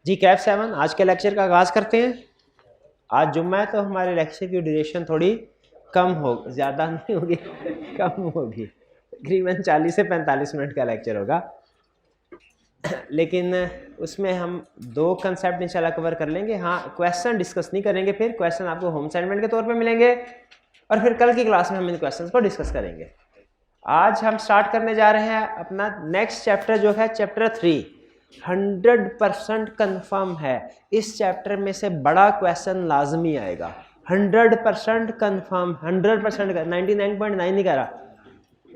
जी कैफ 7 आज के लेक्चर का आगाज़ करते हैं। आज जुम्मा है तो हमारे लेक्चर की ड्यूरेशन थोड़ी कम हो, ज़्यादा नहीं होगी कम होगी, तकरीबन 40 से 45 मिनट का लेक्चर होगा। लेकिन उसमें हम दो कंसेप्ट इंशाल्लाह कवर कर लेंगे। हाँ, क्वेश्चन डिस्कस नहीं करेंगे, फिर क्वेश्चन आपको होम असाइनमेंट के तौर पे मिलेंगे और फिर कल की क्लास में हम इन क्वेश्चंस को डिस्कस करेंगे। आज हम स्टार्ट करने जा रहे हैं अपना नेक्स्ट चैप्टर जो है चैप्टर 3। 100% कन्फर्म है इस चैप्टर में से बड़ा क्वेश्चन लाजमी आएगा। 100% कन्फर्म, 100% 99.9 नहीं कह रहा,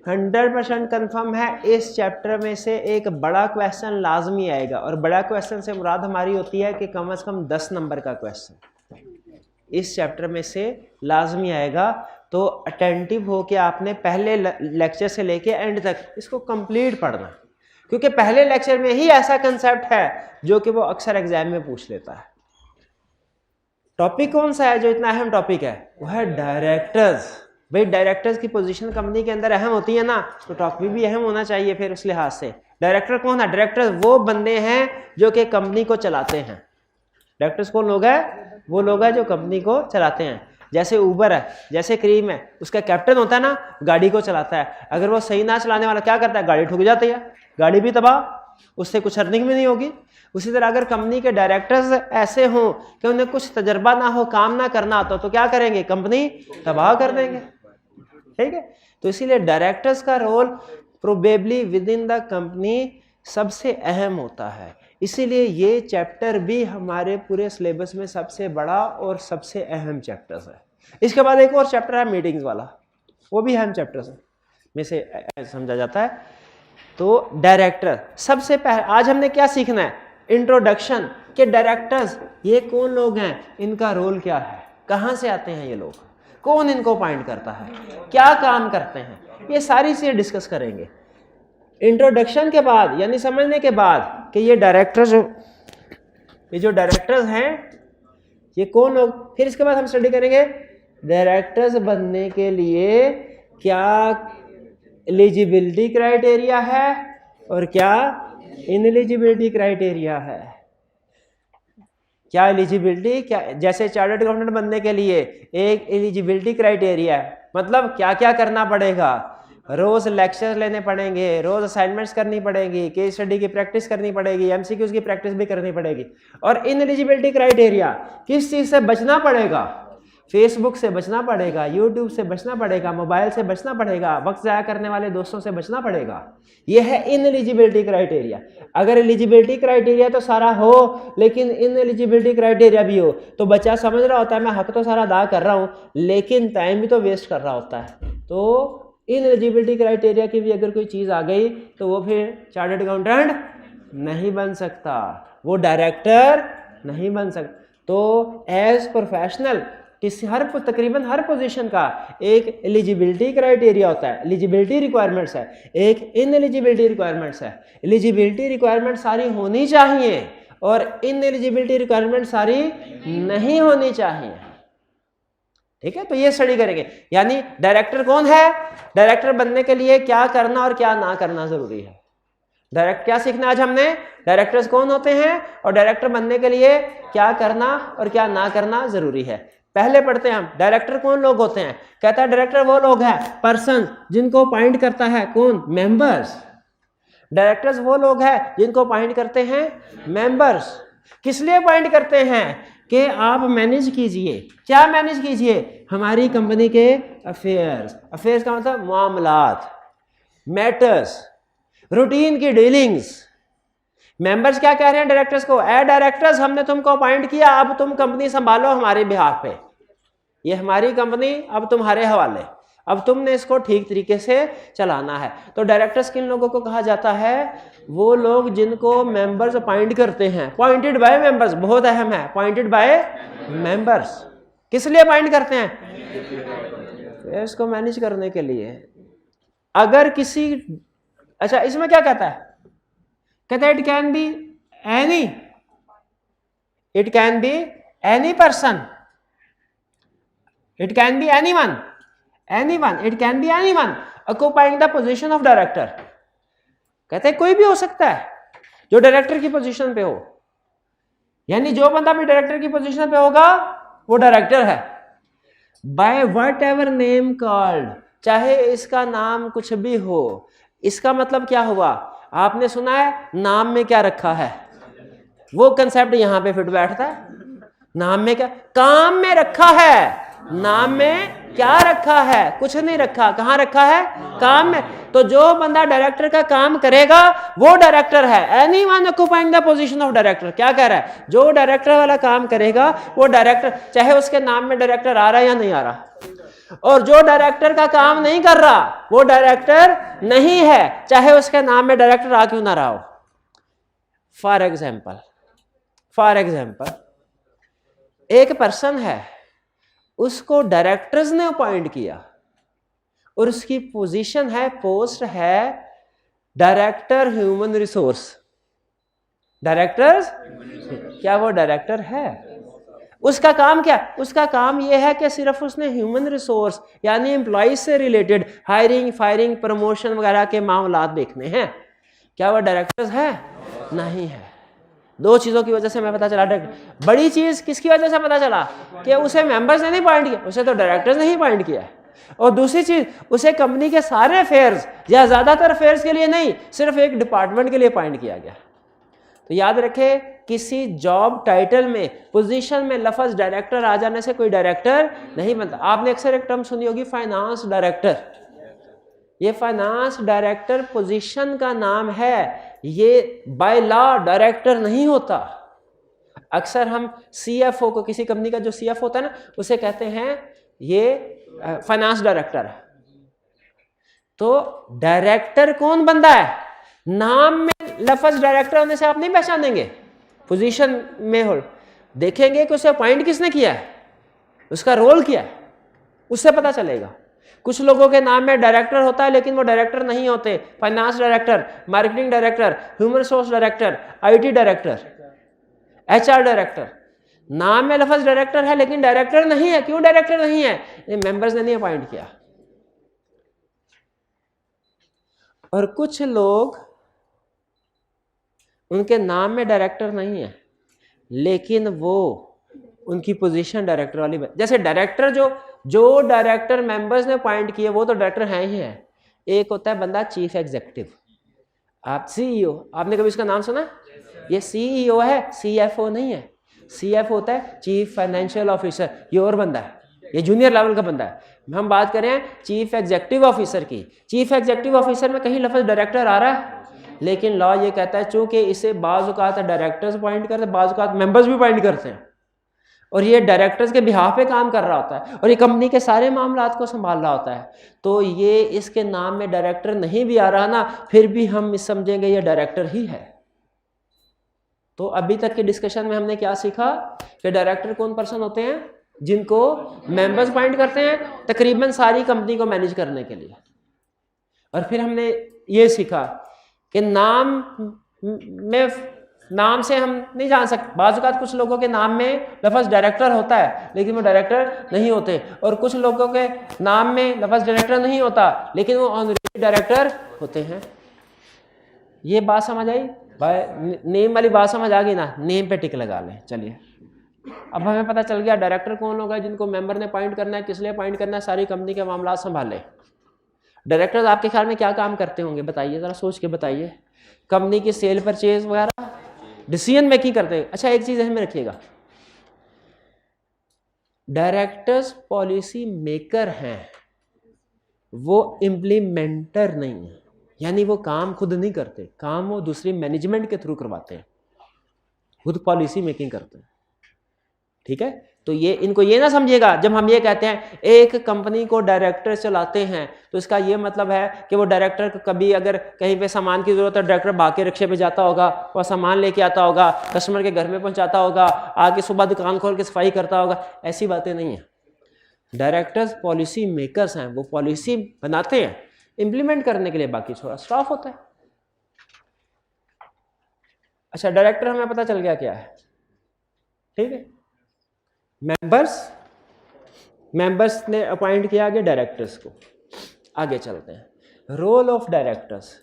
100% कन्फर्म है इस चैप्टर में से एक बड़ा क्वेश्चन लाजमी आएगा। और बड़ा क्वेश्चन से मुराद हमारी होती है कि कम से कम 10 नंबर का क्वेश्चन इस चैप्टर में से लाजमी आएगा। तो अटेंटिव हो के आपने पहले लेक्चर से लेके एंड तक इसको कंप्लीट पढ़ना, क्योंकि पहले लेक्चर में ही ऐसा कंसेप्ट है जो कि वो अक्सर एग्जाम में पूछ लेता है। टॉपिक कौन सा है जो इतना अहम टॉपिक है? वो है डायरेक्टर्स। भाई डायरेक्टर्स की पोजीशन कंपनी के अंदर अहम होती है ना, तो टॉपिक भी अहम होना चाहिए। फिर उस लिहाज से डायरेक्टर कौन है? डायरेक्टर्स वो बंदे हैं जो कि कंपनी को चलाते हैं। डायरेक्टर्स कौन लोग हैं? वो लोग हैं जो कंपनी को चलाते हैं। जैसे ऊबर है, जैसे क्रीम है, उसका कैप्टन होता है ना, गाड़ी को चलाता है। अगर वो सही ना चलाने वाला क्या करता है? गाड़ी ठुक जाती है, गाड़ी भी तबाह, उससे कुछ अर्निंग भी नहीं होगी। उसी तरह अगर कंपनी के डायरेक्टर्स ऐसे हों कि उन्हें कुछ तजर्बा ना हो, काम ना करना आता, तो क्या करेंगे? कंपनी तबाह कर देंगे। ठीक है, तो इसीलिए डायरेक्टर्स का role probably within the company सबसे अहम होता है। इसीलिए ये चैप्टर भी हमारे पूरे सिलेबस में सबसे बड़ा और सबसे अहम चैप्टर है। इसके बाद एक और चैप्टर है मीटिंग्स वाला, वो भी अहम चैप्टर में से समझा जाता है। तो डायरेक्टर सबसे पहले आज हमने क्या सीखना है? इंट्रोडक्शन के डायरेक्टर्स ये कौन लोग हैं, इनका रोल क्या है, कहाँ से आते हैं ये लोग, कौन इनको अपॉइंट करता है, क्या काम करते हैं, ये सारी चीजें डिस्कस करेंगे। इंट्रोडक्शन के बाद यानी समझने के बाद कि ये जो डायरेक्टर्स हैं ये कौन लोग, फिर इसके बाद हम स्टडी करेंगे डायरेक्टर्स बनने के लिए क्या एलिजिबिलिटी क्राइटेरिया है और क्या इनएलिजिबिलिटी क्राइटेरिया है। क्या एलिजिबिलिटी, क्या जैसे चार्टर्ड अकाउंटेंट बनने के लिए एक एलिजिबिलिटी क्राइटेरिया है, मतलब क्या क्या करना पड़ेगा, रोज लेक्चर लेने पड़ेंगे, रोज असाइनमेंट्स करनी पड़ेगी, केस स्टडी की प्रैक्टिस करनी पड़ेगी, एमसीक्यूज की प्रैक्टिस भी करनी पड़ेगी। और इनएलिजिबिलिटी क्राइटेरिया किस चीज से बचना पड़ेगा? फेसबुक से बचना पड़ेगा, यूट्यूब से बचना पड़ेगा, मोबाइल से बचना पड़ेगा, वक्त ज़ाया करने वाले दोस्तों से बचना पड़ेगा। यह है इनएलिजिबिलिटी क्राइटेरिया। अगर एलिजिबिलिटी क्राइटेरिया तो सारा हो लेकिन इनएलिजिबिलिटी क्राइटेरिया भी हो तो बच्चा समझ रहा होता है मैं हक तो सारा अदा कर रहा हूँ लेकिन टाइम भी तो वेस्ट कर रहा होता है। तो इनएलिजिबिलिटी क्राइटेरिया की भी अगर कोई चीज़ आ गई तो वो फिर चार्टर्ड अकाउंटेंट नहीं बन सकता, वो डायरेक्टर नहीं बन सकता। तो एज प्रोफेशनल तकरीबन हर पोजीशन का एक एलिजिबिलिटी क्राइटेरिया होता है, एलिजिबिलिटी रिक्वायरमेंट्स है, एक इनएलिजिबिलिटी रिक्वायरमेंट्स है। एलिजिबिलिटी रिक्वायरमेंट सारी होनी चाहिए और इनएलिजिबिलिटी रिक्वायरमेंट सारी नहीं होनी चाहिए। ठीक है, तो ये स्टडी करेंगे। यानी डायरेक्टर कौन है, डायरेक्टर बनने के लिए क्या करना और क्या ना करना जरूरी है। डायरेक्ट क्या सीखना आज हमने? डायरेक्टर्स कौन होते हैं और डायरेक्टर बनने के लिए क्या करना और क्या ना करना जरूरी है। पहले पढ़ते हैं हम डायरेक्टर कौन लोग होते हैं। कहता है डायरेक्टर वो लोग हैं, पर्सन जिनको अपॉइंट करता है कौन? मेंबर्स। डायरेक्टर्स वो लोग हैं जिनको अपॉइंट करते हैं मेंबर्स। किस लिए अपॉइंट करते हैं? कि आप मैनेज कीजिए। क्या मैनेज कीजिए? हमारी कंपनी के अफेयर्स। अफेयर्स का मतलब मामलात, मैटर्स, रूटीन की डीलिंग्स। मेंबर्स क्या कह रहे हैं डायरेक्टर्स को? ए डायरेक्टर्स हमने तुमको अपॉइंट किया, अब तुम कंपनी संभालो हमारे बिहाफ पे, ये हमारी कंपनी अब तुम्हारे हवाले, अब तुमने इसको ठीक तरीके से चलाना है। तो डायरेक्टर्स किन लोगों को कहा जाता है? वो लोग जिनको मेंबर्स अपॉइंट करते हैं। अपॉइंटेड बाय मेंबर्स बहुत अहम है, अपॉइंटेड बाय मेंबर्स। किस लिए अपॉइंट करते हैं? इसको मैनेज करने के लिए। अगर किसी, अच्छा इसमें क्या कहता है? कहता है it can be any, it can be any person, it can be anyone, anyone, it can be anyone occupying the position of यानी जो बंदा भी डायरेक्टर की पोजीशन पे होगा वो डायरेक्टर है। By whatever name called, चाहे इसका नाम कुछ भी हो। इसका मतलब क्या हुआ, आपने सुना है नाम में क्या रखा है, वो कंसेप्ट यहां पे फिट बैठता है। नाम में क्या, काम में रखा है, नाम में क्या रखा है, कुछ नहीं रखा। कहां रखा है, काम में। तो जो बंदा डायरेक्टर का काम करेगा वो डायरेक्टर है। Anyone occupying the position of director, क्या कह रहा है, जो डायरेक्टर वाला काम करेगा वो डायरेक्टर, चाहे उसके नाम में डायरेक्टर आ रहा है या नहीं आ रहा। और जो डायरेक्टर का काम नहीं कर रहा वो डायरेक्टर नहीं है, चाहे उसके नाम में डायरेक्टर आ क्यों ना रहा हो। फॉर एग्जाम्पल एक पर्सन है, उसको डायरेक्टर्स ने अपॉइंट किया और उसकी पोजीशन है, पोस्ट है डायरेक्टर ह्यूमन रिसोर्स। डायरेक्टर्स, क्या वो डायरेक्टर है? उसका काम क्या, उसका काम यह है कि सिर्फ उसने ह्यूमन रिसोर्स यानी एम्प्लॉइज से रिलेटेड हायरिंग, फायरिंग, प्रमोशन वगैरह के मामलात देखने हैं। क्या वो डायरेक्टर्स है? नहीं है। दो चीजों की वजह से मैं पता चला, बड़ी चीज किसकी वजह से पता चला कि उसे मेंबर्स ने नहीं पॉइंट किया, उसे तो डायरेक्टर्स ने ही पॉइंट किया है। और दूसरी चीज, उसे कंपनी के सारे अफेयर्स या ज्यादातर अफेयर्स के लिए नहीं, सिर्फ एक डिपार्टमेंट के लिए पॉइंट किया गया। तो याद रखे, किसी जॉब टाइटल में, पोजीशन में लफ्ज डायरेक्टर आ जाने से कोई डायरेक्टर नहीं बनता। आपने अक्सर एक टर्म सुनी होगी फाइनेंस डायरेक्टर। ये फाइनेंस डायरेक्टर पोजीशन का नाम है, ये बाय लॉ डायरेक्टर नहीं होता। अक्सर हम सीएफओ को, किसी कंपनी का जो सीएफओ होता है ना, उसे कहते हैं ये फाइनेंस डायरेक्टर है। तो डायरेक्टर कौन बंदा है, नाम में लफ्ज डायरेक्टर होने से आप नहीं पहचानेंगे। पोजीशन में हो, देखेंगे कि उसे अपॉइंट किसने किया है, उसका रोल क्या है, उससे पता चलेगा। कुछ लोगों के नाम में डायरेक्टर होता है लेकिन वो डायरेक्टर नहीं होते। Finance director, marketing director, human resource director, IT director, HR director, नाम में लफ्ज डायरेक्टर है लेकिन डायरेक्टर नहीं है। क्यों डायरेक्टर नहीं है? ये मेंबर्स ने नहीं अपॉइंट किया। और कुछ लोग, उनके नाम में डायरेक्टर नहीं है लेकिन वो उनकी पोजीशन डायरेक्टर वाली, जैसे डायरेक्टर जो डायरेक्टर मेंबर्स ने अपॉइंट किए वो तो डायरेक्टर हैं ही है। एक होता है बंदा चीफ एग्जीक्यूटिव, आप सीईओ, आपने कभी इसका नाम सुना? ये सीईओ है, सीएफओ नहीं है। सीएफओ होता है चीफ फाइनेंशियल ऑफिसर, ये और बंदा है, ये जूनियर लेवल का बंदा है। हम बात कर रहे हैं चीफ एग्जीक्यूटिव ऑफिसर की। चीफ एग्जीक्यूटिव ऑफिसर में कहीं लफ्ज डायरेक्टर आ रहा है, लेकिन लॉ ये कहता है चूंकि इसे बाज़ औक़ात डायरेक्टर्स अपॉइंट करते हैं, बाज़ औक़ात मेंबर्स भी अपॉइंट करते हैं, और ये डायरेक्टर्स के बिहाफ पे काम कर रहा होता है और ये कंपनी के सारे मामलात को संभाल रहा होता है, तो ये इसके नाम में डायरेक्टर नहीं भी आ रहा ना, फिर भी हम समझेंगे ये डायरेक्टर ही है। तो अभी तक के डिस्कशन में हमने क्या सीखा कि डायरेक्टर कौन पर्सन होते हैं, जिनको मेंबर्स अपॉइंट करते हैं तकरीबन सारी कंपनी को मैनेज करने के लिए। और फिर हमने ये सीखा कि नाम से हम नहीं जान सकते। बाज़ औक़ात कुछ लोगों के नाम में लफ्ज़ डायरेक्टर होता है लेकिन वो डायरेक्टर नहीं होते, और कुछ लोगों के नाम में लफ्ज़ डायरेक्टर नहीं होता लेकिन वो ऑनरेरी डायरेक्टर होते हैं। ये बात समझ आई भाई? नेम वाली बात समझ आ गई ना? नेम पे टिक लगा लें। चलिए, अब हमें पता चल गया डायरेक्टर कौन होगा, जिनको मेंबर ने अपॉइंट करना है, किस लिए अपॉइंट करना है, सारी कंपनी के मामला संभाले। डायरेक्टर्स आपके ख्याल में क्या काम करते होंगे, बताइए, ज़रा सोच के बताइए। कंपनी की सेल परचेज वगैरह डिसीजन मेकिंग करते हैं। अच्छा, एक चीज़ ध्यान में रखिएगा, डायरेक्टर्स पॉलिसी मेकर हैं, वो इम्प्लीमेंटर नहीं है। यानी वो काम खुद नहीं करते, काम वो दूसरी मैनेजमेंट के थ्रू करवाते हैं, खुद पॉलिसी मेकिंग करते हैं। ठीक है, तो ये इनको ये ना समझिएगा जब हम ये कहते हैं एक कंपनी को डायरेक्टर चलाते हैं तो इसका ये मतलब है कि वो डायरेक्टर को कभी अगर कहीं पे सामान की जरूरत है, डायरेक्टर बाकी रिक्शे पे जाता होगा और सामान लेके आता होगा, कस्टमर के घर में पहुंचाता होगा, आके सुबह दुकान खोल के सफाई करता होगा। ऐसी बातें नहीं है। डायरेक्टर्स पॉलिसी मेकर्स हैं, वो पॉलिसी बनाते हैं, इंप्लीमेंट करने के लिए बाकी थोड़ा स्टाफ होता है। अच्छा, डायरेक्टर हमें पता चल गया क्या है। ठीक है, मेंबर्स ने अपॉइंट किया आगे डायरेक्टर्स को। आगे चलते हैं, रोल ऑफ डायरेक्टर्स।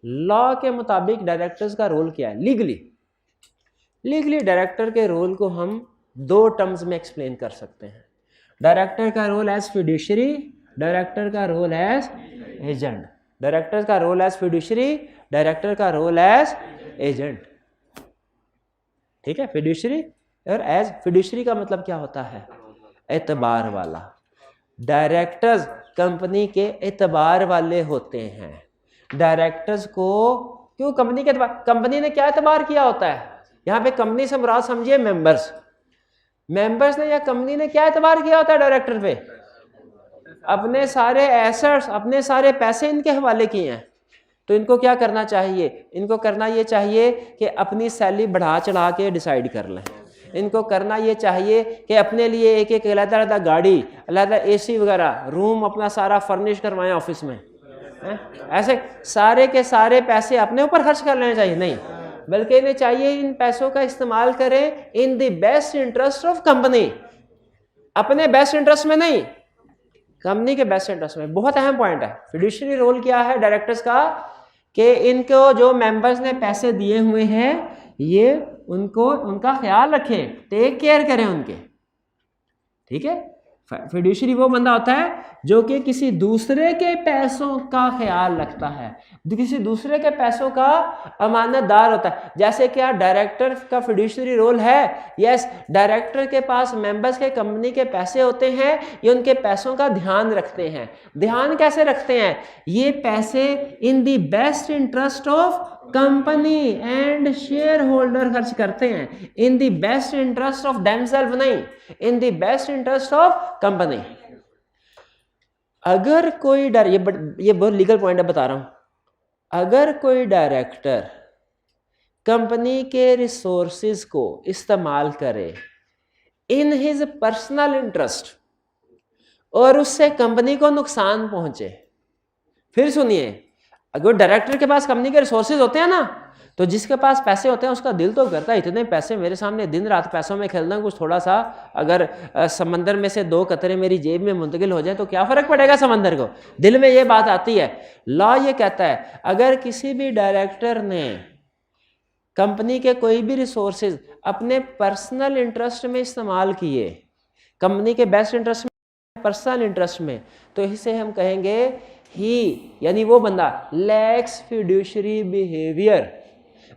लॉ के मुताबिक डायरेक्टर्स का रोल क्या है लीगली? लीगली डायरेक्टर के रोल को हम दो टर्म्स में एक्सप्लेन कर सकते हैं। डायरेक्टर का रोल एज फिड्यूशरी, डायरेक्टर का रोल एज एजेंट। डायरेक्टर का रोल एज फिड्यूशरी, डायरेक्टर का रोल एज एजेंट। ठीक है, फिड्यूशरी और एज फिड्यूशरी का मतलब क्या होता है? एतबार वाला। डायरेक्टर्स कंपनी के एतबार वाले होते हैं। डायरेक्टर्स को क्यों कंपनी के एतबार, कंपनी ने क्या एतबार किया होता है? यहाँ पे कंपनी से मुराद समझिए मेंबर्स। मेंबर्स ने या कंपनी ने क्या एतबार किया होता है डायरेक्टर पे? अपने सारे एसेट्स, अपने सारे पैसे इनके हवाले किए हैं। तो इनको क्या करना चाहिए? इनको करना ये चाहिए कि अपनी सैलरी बढ़ा चढ़ा के डिसाइड कर लें। इनको करना ये चाहिए कि अपने लिए एक एक अलग-अलग गाड़ी, अलग एसी वगैरह, रूम अपना सारा फर्निश करवाएं ऑफिस में। ऐसे सारे के सारे पैसे अपने ऊपर खर्च कर लेने चाहिए? नहीं, बल्कि इन्हें चाहिए इन पैसों का इस्तेमाल करें इन the best interest of company. अपने बेस्ट इंटरेस्ट में नहीं, कंपनी के बेस्ट इंटरेस्ट में। बहुत अहम पॉइंट है। फिड्यूशरी रोल क्या है डायरेक्टर्स का? कि इनको जो मेंबर्स ने पैसे दिए हुए हैं, ये उनको उनका ख्याल रखें, टेक केयर करें उनके। ठीक है, फिड्यूशरी वो बंदा होता है जो कि किसी दूसरे के पैसों का ख्याल रखता है, किसी दूसरे के पैसों का अमानतदार होता है। जैसे क्या डायरेक्टर का फिड्यूशरी रोल है? यस, डायरेक्टर के पास मेंबर्स के कंपनी के पैसे होते हैं, ये उनके पैसों का ध्यान रखते हैं। ध्यान कैसे रखते हैं? ये पैसे in the best interest of company and share holder खर्च करते हैं। In the best interest of themselves नहीं, in the best interest of company. अगर कोई ये बहुत लीगल पॉइंट है, बता रहा हूं। अगर कोई डायरेक्टर कंपनी के रिसोर्सेज को इस्तेमाल करे इन हिज पर्सनल इंटरेस्ट और उससे कंपनी को नुकसान पहुंचे, फिर सुनिए, अगर डायरेक्टर के पास कंपनी के रिसोर्सेज होते हैं ना, तो जिसके पास पैसे होते हैं उसका दिल तो करता है इतने पैसे मेरे सामने, दिन रात पैसों में खेलना, कुछ थोड़ा सा अगर समंदर में से 2 कतरे मेरी जेब में मुंतकिल हो जाए तो क्या फर्क पड़ेगा समंदर को? दिल में ये बात आती है। लॉ ये कहता है अगर किसी भी डायरेक्टर ने कंपनी के कोई भी रिसोर्सेज अपने पर्सनल इंटरेस्ट में इस्तेमाल किए, कंपनी के बेस्ट इंटरेस्ट में, पर्सनल इंटरेस्ट में, तो इसे हम कहेंगे ही, यानी वो बंदा लैक्स फिड्यूशरी बिहेवियर,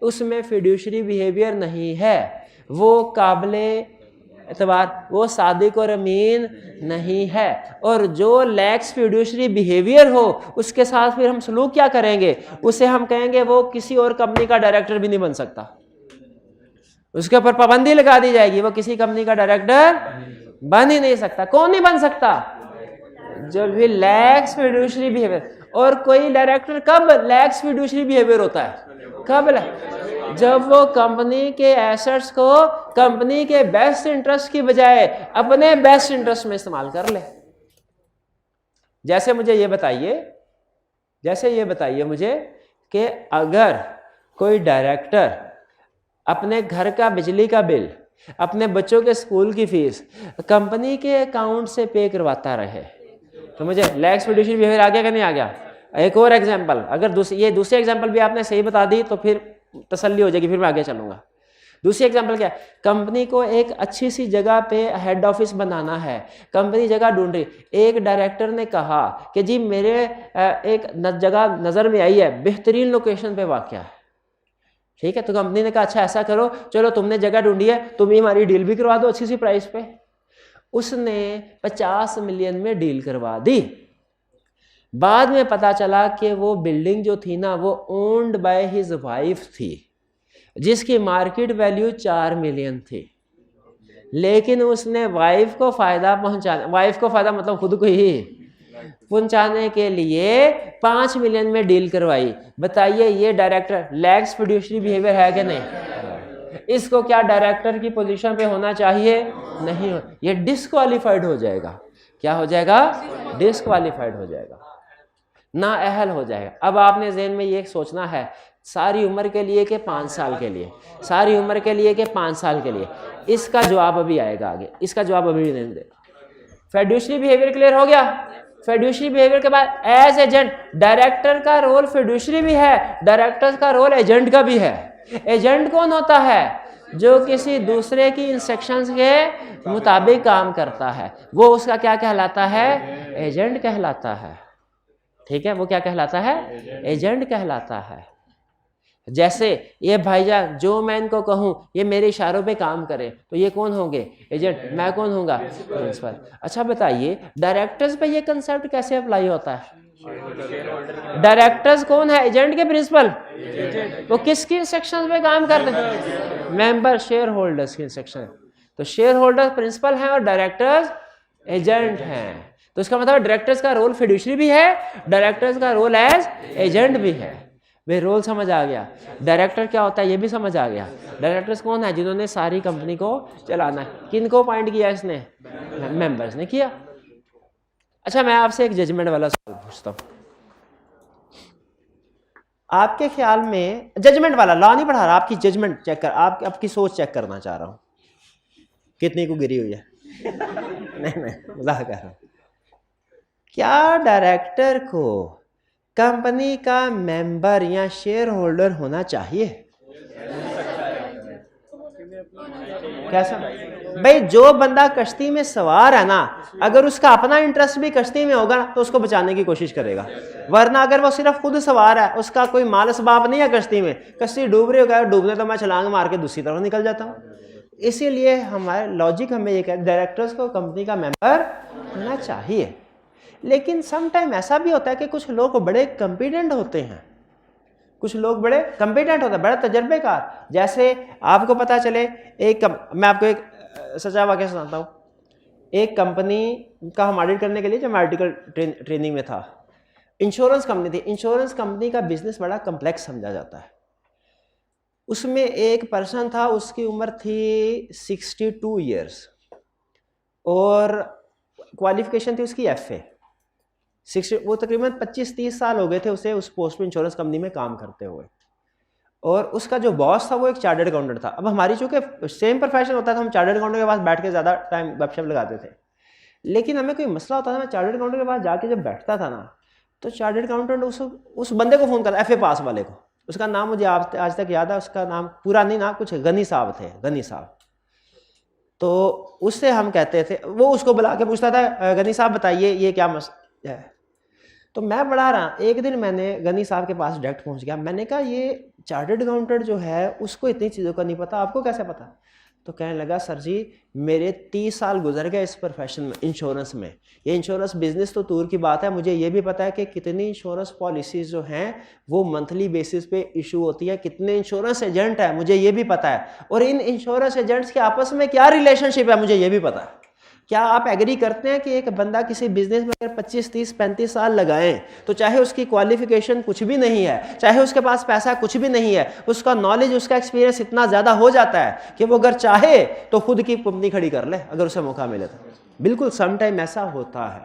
उसमें फिड्यूशरी बिहेवियर नहीं है, वो काबिले एतबार, वो सादिक और अमीन नहीं है। और जो लैक्स फिड्यूशरी बिहेवियर हो उसके साथ फिर हम सलूक क्या करेंगे? उसे हम कहेंगे वो किसी और कंपनी का डायरेक्टर भी नहीं बन सकता, उसके ऊपर पाबंदी लगा दी जाएगी, वो किसी कंपनी का डायरेक्टर बन ही नहीं सकता। कौन नहीं बन सकता? जो भी लैक्स फिड्यूशरी बिहेवियर। और कोई डायरेक्टर कब लैक्स फिड्यूशरी बिहेवियर होता है? कब? जब वो कंपनी के एसेट्स को कंपनी के बेस्ट इंटरेस्ट की बजाय अपने बेस्ट इंटरेस्ट में इस्तेमाल कर ले। जैसे मुझे ये बताइए मुझे कि अगर कोई डायरेक्टर अपने घर का बिजली का बिल, अपने बच्चों के स्कूल की फीस कंपनी के अकाउंट से पे करवाता रहे, तो मुझे लैक्स फिड्यूशरी बिहेवियर आ गया कि नहीं आ गया? एक और एग्जांपल, अगर ये दूसरी एग्जांपल भी आपने सही बता दी तो फिर तसल्ली हो जाएगी, फिर मैं आगे चलूंगा। दूसरी एग्जांपल क्या है? कंपनी को एक अच्छी सी जगह पे हेड ऑफिस बनाना है, कंपनी जगह ढूंढ रही, एक डायरेक्टर ने कहा कि जी मेरे एक जगह नज़र में आई है, बेहतरीन लोकेशन पे वाक़या है। ठीक है, तो कंपनी ने कहा अच्छा ऐसा करो, चलो तुमने जगह ढूंढी है, तुम ही हमारी डील भी करवा दो अच्छी सी प्राइस पे। उसने 50 मिलियन में डील करवा दी। बाद में पता चला कि वो बिल्डिंग जो थी ना, वो ओन्ड बाय हिज वाइफ थी, जिसकी मार्केट वैल्यू 4 मिलियन थी। लेकिन उसने वाइफ को फायदा पहुंचाने, वाइफ को फायदा मतलब खुद को ही पहुंचाने के लिए 5 मिलियन में डील करवाई। बताइए ये डायरेक्टर लैक्स फिड्यूशरी बिहेवियर है कि नहीं? इसको क्या डायरेक्टर की पोजीशन पे होना चाहिए? नहीं हो, ये डिस्क्वालीफाइड हो जाएगा। क्या हो जाएगा? डिस्क्वालीफाइड हो जाएगा, ना अहल हो जाएगा। अब आपने ज़हन में ये सोचना है सारी उम्र के लिए कि 5 साल के लिए, सारी उम्र के लिए कि 5 साल के लिए। इसका जवाब अभी आएगा आगे, इसका जवाब अभी नहीं देगा। फिड्यूशरी बिहेवियर क्लियर हो गया? फिड्यूशरी बिहेवियर के बाद एज एजेंट, डायरेक्टर का रोल फिड्यूशरी भी है, डायरेक्टर का रोल एजेंट का भी है। एजेंट कौन होता है? जो किसी दूसरे की इंस्ट्रक्शंस के मुताबिक काम करता है वो उसका क्या कहलाता है? एजेंट कहलाता है। ठीक है, वो क्या कहलाता है? एजेंट कहलाता है। जैसे ये भाईजान जो मैं इनको कहूँ ये मेरे इशारों पे काम करे, तो ये कौन होंगे? एजेंट। मैं कौन होऊंगा? प्रिंसिपल। अच्छा बताइए, डायरेक्टर्स पे ये कंसेप्ट कैसे अप्लाई होता है? डायरेक्टर्स कौन है? एजेंट के प्रिंसिपल? वो किसकी इंस्ट्रक्शंस पे काम करते हैं? मेंबर शेयर होल्डर्स की इंस्ट्रक्शन। तो शेयर होल्डर प्रिंसिपल हैं और डायरेक्टर्स एजेंट हैं। तो इसका मतलब डायरेक्टर्स का रोल फिड्यूशरी भी है, डायरेक्टर्स का रोल एज एजेंट भी है। वे रोल समझ आ गया। डायरेक्टर क्या होता है ये भी समझ आ गया। डायरेक्टर्स कौन है? जिन्होंने सारी कंपनी को चलाना है। किन को अपॉइंट किया इसने? मेंबर्स ने किया। अच्छा मैं आपसे एक जजमेंट वाला सवाल पूछता हूँ। आपके ख्याल में जजमेंट वाला, लॉ नहीं पढ़ा रहा, आपकी जजमेंट चेक कर, आपकी सोच चेक करना चाह रहा हूँ कितनी को गिरी हुई है। नहीं मजाक कर रहा हूँ। क्या डायरेक्टर को कंपनी का मेंबर या शेयर होल्डर होना चाहिए? कैसा भाई? जो बंदा कश्ती में सवार है ना, अगर उसका अपना इंटरेस्ट भी कश्ती में होगा तो उसको बचाने की कोशिश करेगा, वरना अगर वो सिर्फ खुद सवार है, उसका कोई माल असबाब नहीं है कश्ती में, कश्ती डूब रही होगा, डूबने तो मैं छलांग मार के दूसरी तरफ निकल जाता हूँ। इसीलिए हमारे लॉजिक हमें ये कहते डायरेक्टर्स को कंपनी का मेंबर होना चाहिए। लेकिन सम टाइम ऐसा भी होता है कि कुछ लोग बड़े कॉम्पिटेंट होते हैं, कुछ लोग बड़े कॉम्पिटेंट होते हैं, बड़ा तजर्बेकार। जैसे आपको पता चले मैं आपको एक सच्चा वाक़या सुनाता हूँ। एक कंपनी का हम ऑडिट करने के लिए जब मैं आर्टिकल ट्रेनिंग में था, इंश्योरेंस कंपनी थी। इंश्योरेंस कंपनी का बिजनेस बड़ा कम्प्लेक्स समझा जाता है। उसमें एक पर्सन था, उसकी उम्र थी 62 ईयर्स और क्वालिफिकेशन थी उसकी FA। वो तकरीबन 25-30 साल हो गए थे उसे उस पोस्ट पे इंश्योरेंस कंपनी में काम करते हुए। और उसका जो बॉस था वो एक चार्टर्ड अकाउंटेंट था। अब हमारी चूंकि सेम प्रोफेशन होता था, हम चार्टर्ड अकाउंटेंट के पास बैठ के ज़्यादा टाइम गपशप लगाते थे। लेकिन हमें कोई मसला होता था, मैं चार्टर्ड अकाउंटेंट के पास जाके जब बैठता था ना, तो चार्टर्ड अकाउंटेंट उस बंदे को फ़ोन करता, FA पास वाले को। उसका नाम मुझे आज तक याद है, उसका नाम पूरा नहीं, नाम कुछ गनी साहब थे, गनी साहब। तो उससे हम कहते थे, वो उसको बुला के पूछता था, गनी साहब बताइए ये क्या मसला है। तो मैं पढ़ा रहा, एक दिन मैंने गनी साहब के पास डायरेक्ट पहुंच गया। मैंने कहा ये चार्टर्ड अकाउंटेंट जो है उसको इतनी चीज़ों का नहीं पता, आपको कैसे पता? तो कहने लगा, सर जी मेरे 30 साल गुजर गए इस प्रोफेशन में, इंश्योरेंस में। ये इंश्योरेंस बिजनेस तो दूर की बात है, मुझे ये भी पता है कि कितनी इंश्योरेंस पॉलिसीज़ जो हैं वो मंथली बेसिस पे इशू होती है, कितने इंश्योरेंस एजेंट है मुझे ये भी पता है, और इन इंश्योरेंस एजेंट्स के आपस में क्या रिलेशनशिप है मुझे ये भी पता है। क्या आप एग्री करते हैं कि एक बंदा किसी बिजनेस में अगर 25, 30, 35 साल लगाएं, तो चाहे उसकी क्वालिफिकेशन कुछ भी नहीं है, चाहे उसके पास पैसा कुछ भी नहीं है, उसका नॉलेज, उसका एक्सपीरियंस इतना ज़्यादा हो जाता है कि वो अगर चाहे तो खुद की कंपनी खड़ी कर ले अगर उसे मौका मिले तो? बिल्कुल सम टाइम ऐसा होता है।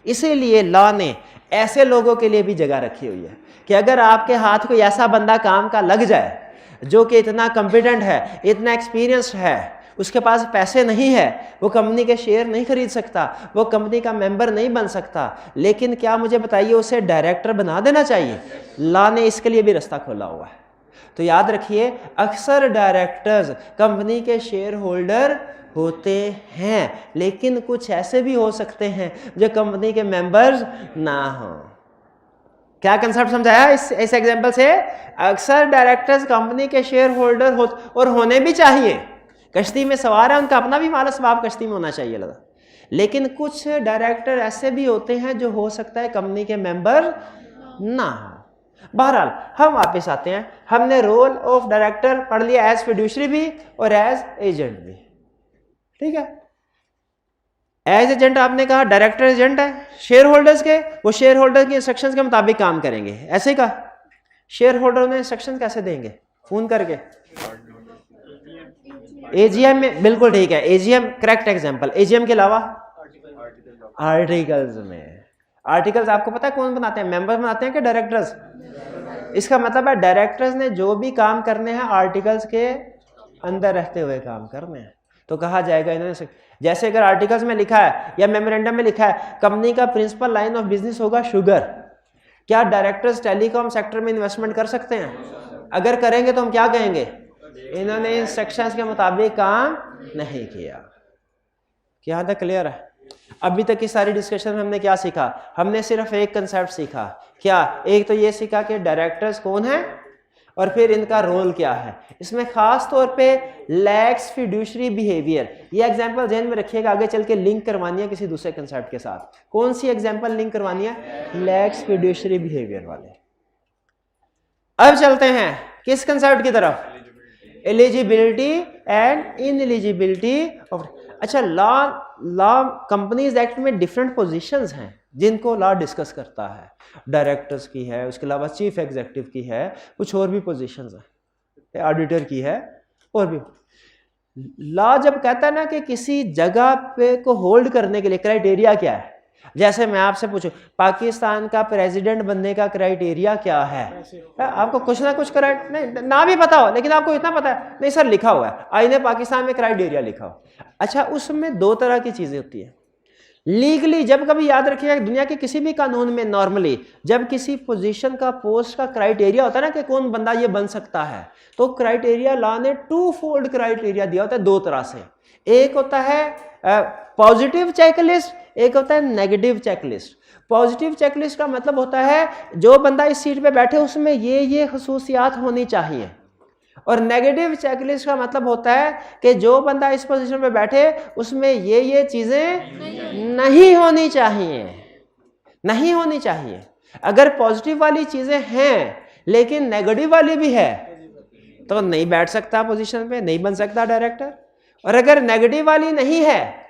इसीलिए लॉ ने ऐसे लोगों के लिए भी जगह रखी हुई है कि अगर आपके हाथ कोई ऐसा बंदा काम का लग जाए जो कि इतना कॉम्पिटेंट है, इतना एक्सपीरियंस्ड है, उसके पास पैसे नहीं है, वो कंपनी के शेयर नहीं खरीद सकता, वो कंपनी का मेंबर नहीं बन सकता, लेकिन क्या मुझे बताइए उसे डायरेक्टर बना देना चाहिए? लॉ ने इसके लिए भी रास्ता खोला हुआ है। तो याद रखिए, अक्सर डायरेक्टर्स कंपनी के शेयर होल्डर होते हैं, लेकिन कुछ ऐसे भी हो सकते हैं जो कंपनी के मेंबर्स ना हो। क्या कंसेप्ट समझाया इस एग्जांपल से? अक्सर डायरेक्टर्स कंपनी के शेयर होल्डर और होने भी चाहिए, कश्ती में सवार है, उनका अपना भी माल असबाब कश्ती में होना चाहिए लगा। लेकिन कुछ डायरेक्टर ऐसे भी होते हैं जो हो सकता है कंपनी के मेंबर ना हो। बहरहाल हम वापस आते हैं, हमने रोल ऑफ डायरेक्टर पढ़ लिया, एज फिड्यूशरी भी और एज एजेंट भी। ठीक है, एज एजेंट आपने कहा डायरेक्टर एजेंट है शेयर होल्डर्स के, वो शेयर होल्डर की इंस्ट्रक्शंस के मुताबिक काम करेंगे, ऐसे का शेयर होल्डर में इंस्ट्रक्शन कैसे देंगे? फोन करके एजीएम में, बिल्कुल ठीक है, एजीएम करेक्ट एग्जांपल। एजीएम के अलावा आर्टिकल्स में, आर्टिकल्स आपको पता है कौन बनाते हैं? मेंबर बनाते हैं कि डायरेक्टर्स? इसका मतलब है डायरेक्टर्स ने जो भी काम करने हैं आर्टिकल्स के अंदर रहते हुए काम करने हैं। तो कहा जाएगा इन्होंने, जैसे अगर आर्टिकल्स में लिखा है या मेमोरेंडम में लिखा है कंपनी का प्रिंसिपल लाइन ऑफ बिजनेस होगा शुगर, क्या डायरेक्टर्स टेलीकॉम सेक्टर में इन्वेस्टमेंट कर सकते हैं? अगर करेंगे तो हम क्या कहेंगे? इन्होंने इंस्ट्रक्शंस के मुताबिक काम नहीं किया। क्या तक क्लियर है? अभी तक की सारी डिस्कशन में हमने क्या सीखा? हमने सिर्फ एक कंसेप्ट सीखा। क्या? एक तो ये सीखा कि डायरेक्टर्स कौन है और फिर इनका रोल क्या है। इसमें खास तौर पे लैक्स फिड्यूशरी बिहेवियर, ये एग्जांपल ध्यान में रखिएगा, आगे चल के लिंक करवानी है किसी दूसरे कंसेप्ट के साथ। कौन सी एग्जांपल लिंक करवानी है? लैक्स फिड्यूशरी बिहेवियर वाले। अब चलते हैं किस कंसेप्ट की तरफ? Eligibility and ineligibility of. अच्छा, लॉ कंपनीज एक्ट में डिफरेंट पोजीशंस हैं जिनको लॉ डिस्कस करता है। डायरेक्टर्स की है, उसके अलावा चीफ एग्जीक्यूटिव की है, कुछ और भी पोजीशंस हैं, ऑडिटर की है और भी। लॉ जब कहता है ना कि किसी जगह पे को होल्ड करने के लिए क्राइटेरिया क्या है, जैसे मैं आपसे पूछूं पाकिस्तान का प्रेसिडेंट बनने का क्राइटेरिया क्या है, आपको कुछ ना कुछ नहीं ना भी पता हो, लेकिन आपको इतना पता है नहीं सर लिखा हुआ है आईने पाकिस्तान में क्राइटेरिया लिखा हो। अच्छा, उसमें दो तरह की चीजें होती है। लीगली, जब कभी याद रखिएगा दुनिया के किसी भी कानून में नॉर्मली जब किसी पोजीशन का, पोस्ट का क्राइटेरिया होता है ना कि कौन बंदा ये बन सकता है, तो क्राइटेरिया लॉ ने टू फोल्ड क्राइटेरिया दिया होता है, दो तरह से। एक होता है पॉजिटिव चेकलिस्ट, एक होता है नेगेटिव चेकलिस्ट। पॉजिटिव चेकलिस्ट का मतलब होता है जो बंदा इस सीट पे बैठे उसमें ये खसूसियात होनी चाहिए, और नेगेटिव चेकलिस्ट का मतलब होता है कि जो बंदा इस पोजीशन पे बैठे उसमें ये चीजें नहीं होनी चाहिए, नहीं होनी चाहिए। अगर पॉजिटिव वाली चीजें हैं लेकिन नेगेटिव वाली भी है तो नहीं बैठ सकता पोजीशन पे, नहीं बन सकता डायरेक्टर। और अगर नेगेटिव वाली नहीं है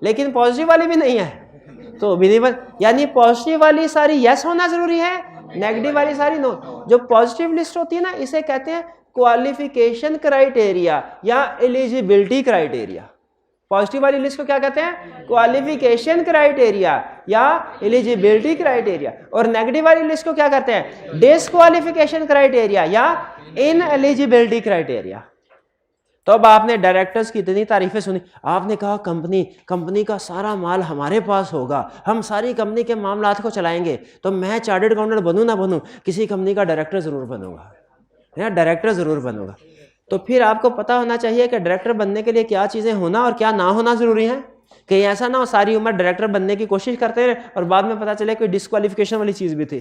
लेकिन पॉजिटिव वाली भी नहीं है तो भी नहीं बन। यानी पॉजिटिव वाली सारी यस होना जरूरी है, नेगेटिव वाली सारी नो। जो पॉजिटिव लिस्ट होती है ना, इसे कहते हैं क्वालिफिकेशन क्राइटेरिया या एलिजिबिलिटी क्राइटेरिया। पॉजिटिव वाली लिस्ट को क्या कहते हैं? क्वालिफिकेशन क्राइटेरिया या एलिजिबिलिटी क्राइटेरिया। और नेगेटिव वाली लिस्ट को क्या कहते हैं? डिस्क्वालिफिकेशन क्राइटेरिया या इनएलिजिबिलिटी क्राइटेरिया। तो अब आपने डायरेक्टर्स की इतनी तारीफें सुनी, आपने कहा कंपनी का सारा माल हमारे पास होगा, हम सारी कंपनी के मामलात को चलाएंगे, तो मैं चार्टर्ड अकाउंटेंट बनूं ना बनूं, किसी कंपनी का डायरेक्टर जरूर बनूंगा, या डायरेक्टर जरूर बनूंगा। तो फिर आपको पता होना चाहिए कि डायरेक्टर बनने के लिए क्या चीजें होना और क्या ना होना जरूरी है। कहीं ऐसा ना हो सारी उम्र डायरेक्टर बनने की कोशिश करते रहे और बाद में पता चले कोई डिस्क्वालिफिकेशन वाली चीज भी थी।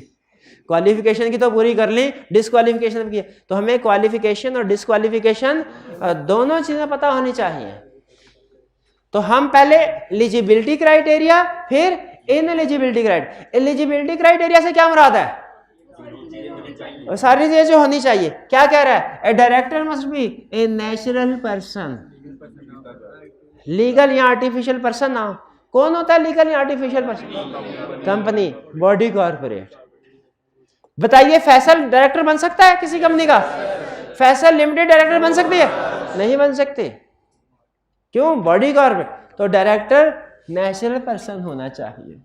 क्वालिफिकेशन की तो पूरी कर ली, डिस्क्वालिफिकेशन की। तो हमें क्वालिफिकेशन और डिस्क्वालिफिकेशन दोनों चीजें पता होनी चाहिए। तो हम पहले एलिजिबिलिटी क्राइटेरिया, फिर इनएलिजिबिलिटी क्राइटेरिया। एलिजिबिलिटी क्राइटेरिया से क्या मुराद है? सारी चीजें जो होनी चाहिए। क्या कह रहा है? ए director must be a natural person, legal या आर्टिफिशियल पर्सन ना। कौन होता है लीगल या artificial person? Company, body, corporate. बताइए फैसल डायरेक्टर बन सकता है किसी कंपनी का? फैसल लिमिटेड डायरेक्टर बन सकती है? नहीं बन सकती। क्यों? Body corporate. तो डायरेक्टर नेचुरल पर्सन होना चाहिए।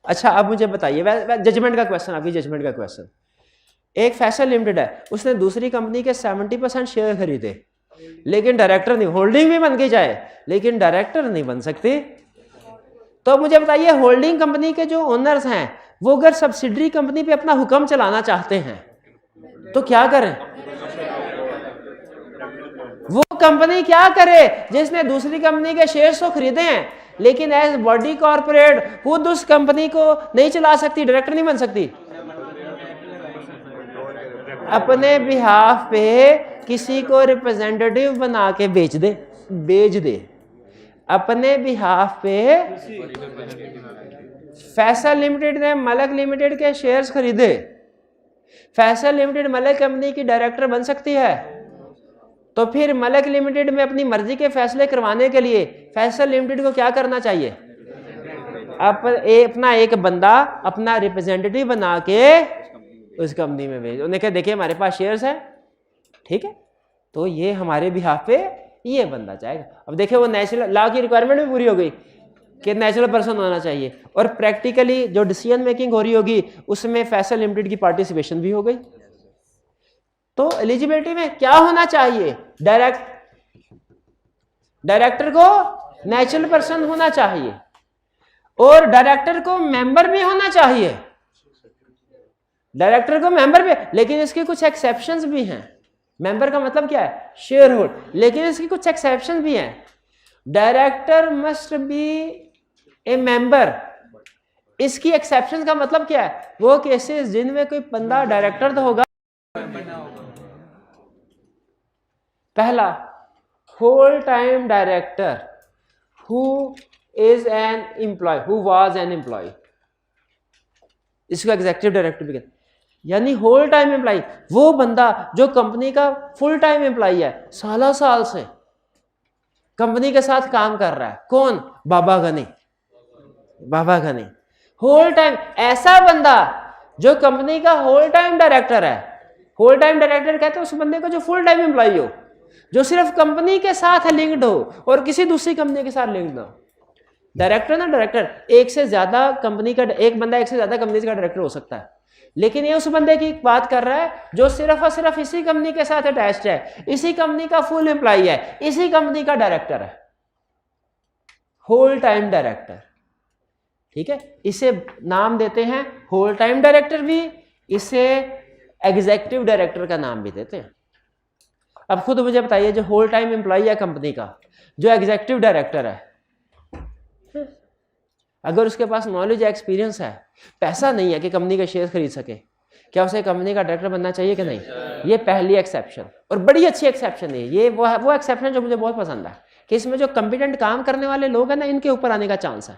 अच्छा, अब मुझे बताइए जजमेंट का क्वेश्चन, अभी जजमेंट का क्वेश्चन। एक फैसल लिमिटेड है, उसने दूसरी कंपनी के 70% शेयर खरीदे, लेकिन डायरेक्टर नहीं, होल्डिंग भी बन के जाए लेकिन डायरेक्टर नहीं बन सकते। तो मुझे बताइए होल्डिंग कंपनी के जो ओनर्स हैं वो अगर सब्सिडरी कंपनी पे अपना हुक्म चलाना चाहते हैं तो क्या करें? वो कंपनी क्या करे जिसने दूसरी कंपनी के शेयर्स तो खरीदे हैं लेकिन एज बॉडी कॉर्पोरेट खुद उस कंपनी को नहीं चला सकती, डायरेक्टर नहीं बन सकती। अपने बिहाफ पे किसी को रिप्रेजेंटेटिव बना के बेच दे। अपने बिहाफ पे फैसल लिमिटेड ने मलक लिमिटेड के शेयर्स खरीदे, फैसल लिमिटेड मलक कंपनी की डायरेक्टर बन सकती है। तो फिर मलक लिमिटेड में अपनी मर्जी के फैसले करवाने के लिए फैसल लिमिटेड को क्या करना चाहिए? अपना एक बंदा अपना रिप्रेजेंटेटिव बना के उस कंपनी में भेज, उन्हें कहा देखिए हमारे पास शेयर्स है, ठीक है, तो ये हमारे बिहाफ पे ये बंदा चाहेगा। अब देखिए वो नेचुरल लॉ की रिक्वायरमेंट भी पूरी हो गई कि नेचुरल पर्सन होना चाहिए, और प्रैक्टिकली जो डिसीजन मेकिंग हो रही होगी उसमें फैसल लिमिटेड की पार्टिसिपेशन भी हो गई। तो एलिजिबिलिटी में क्या होना चाहिए? डायरेक्टर को नेचुरल पर्सन होना चाहिए और डायरेक्टर को मेंबर भी होना चाहिए। डायरेक्टर को मेंबर भी, लेकिन इसके कुछ एक्सेप्शंस भी हैं। मेंबर का मतलब क्या है? Share holder. लेकिन इसकी कुछ एक्सेप्शन भी हैं। Director must be A member. इसकी एक्सेप्शन का मतलब क्या है? वो केसेस जिनमें कोई बंदा डायरेक्टर तो होगा। पहला, whole time director who is an employ, who was an employ, इसको एग्जीक्यूटिव डायरेक्टर भी कहते हैं। यानी होल टाइम एम्प्लॉय, वो बंदा जो कंपनी का फुल टाइम एम्प्लॉय है, सालों साल से कंपनी के साथ काम कर रहा है। कौन? बाबा गनी। बाबा गनी होल टाइम, ऐसा बंदा जो कंपनी का होल टाइम डायरेक्टर है। होल टाइम डायरेक्टर कहते हैं उस बंदे को जो फुल टाइम एम्प्लॉय हो, जो सिर्फ कंपनी के साथ लिंक्ड हो और किसी दूसरी कंपनी के साथ लिंक्ड ना हो। डायरेक्टर ना, डायरेक्टर एक से ज्यादा कंपनी का, एक बंदा एक से ज्यादा कंपनी का डायरेक्टर हो सकता है, लेकिन ये उस बंदे की बात कर रहा है जो सिर्फ और सिर्फ इसी कंपनी के साथ अटैच्ड है, इसी कंपनी का फुल एम्प्लॉय है, इसी कंपनी का डायरेक्टर है, होल टाइम डायरेक्टर। ठीक है, इसे नाम देते हैं होल टाइम डायरेक्टर भी, इसे एग्जीक्यूटिव डायरेक्टर का नाम भी देते हैं। अब खुद मुझे बताइए, जो होल टाइम एम्प्लॉय है कंपनी का, जो एग्जीक्यूटिव डायरेक्टर है, अगर उसके पास नॉलेज या एक्सपीरियंस है, पैसा नहीं है कि कंपनी के शेयर खरीद सके, क्या उसे कंपनी का डायरेक्टर बनना चाहिए कि नहीं? ये पहली एक्सेप्शन, और बड़ी अच्छी एक्सेप्शन है ये। वो एक्सेप्शन जो मुझे बहुत पसंद है कि इसमें जो कॉम्पिटेंट काम करने वाले लोग हैं ना, इनके ऊपर आने का चांस है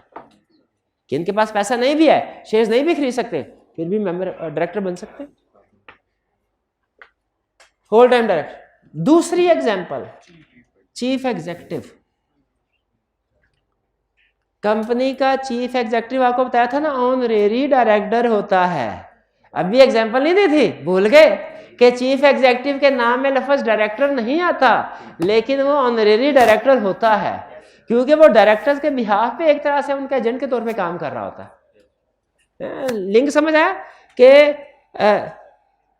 कि इनके पास पैसा नहीं भी है, शेयर्स नहीं भी खरीद सकते, फिर भी मेंबर डायरेक्टर बन सकते हैं, होल टाइम डायरेक्टर। दूसरी एग्जांपल, चीफ एग्जीक्यूटिव। कंपनी का चीफ एग्जीक्यूटिव आपको बताया था ना, ऑनरेरी डायरेक्टर होता है। अभी एग्जांपल नहीं दी थी, भूल गए कि चीफ एग्जीक्यूटिव के नाम में लफ्ज डायरेक्टर नहीं आता, लेकिन वो ऑनरेरी डायरेक्टर होता है, क्योंकि वो डायरेक्टर्स के बिहाफ पे एक तरह से उनके एजेंट के तौर पे काम कर रहा होता है। लिंक समझ आया कि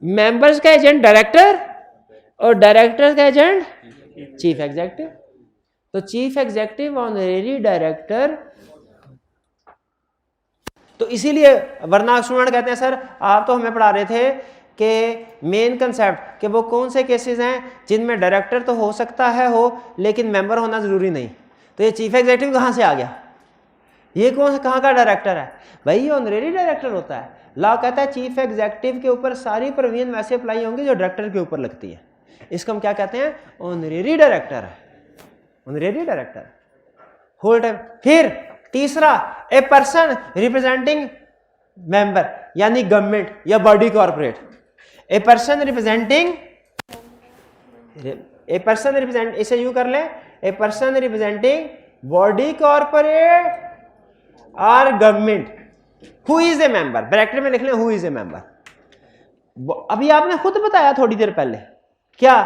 मेंबर्स का एजेंट डायरेक्टर और डायरेक्टर का एजेंट चीफ एग्जीक्यूटिव। तो चीफ एग्जीक्यूटिव ऑनरेरी डायरेक्टर। तो इसीलिए वरना स्टूडेंट कहते हैं सर आप तो हमें पढ़ा रहे थे कि मेन कंसेप्ट कि वो कौन से केसेस हैं जिनमें डायरेक्टर तो हो सकता है हो, लेकिन मेंबर होना जरूरी नहीं। तो ये चीफ एग्जीक्यूटिव कहाँ से आ गया? ये कहाँ का डायरेक्टर है भाई? ये ऑनरेरी डायरेक्टर होता है। लॉ कहता है चीफ एग्जीक्यूटिव के ऊपर सारी प्रोविजन वैसे अप्लाई होंगी जो डायरेक्टर के ऊपर लगती है। इसको हम क्या कहते हैं? ऑनरेरी डायरेक्टर है, ऑनरेरी डायरेक्टर होल टाइम। फिर तीसरा, ए पर्सन रिप्रेजेंटिंग मेंबर, यानी गवर्नमेंट या body corporate. A person representing, इसे यूं कर ले, a person representing body corporate और government who is a member. Bracket में लिख ले हु इज ए मेंबर। अभी आपने खुद बताया थोड़ी देर पहले क्या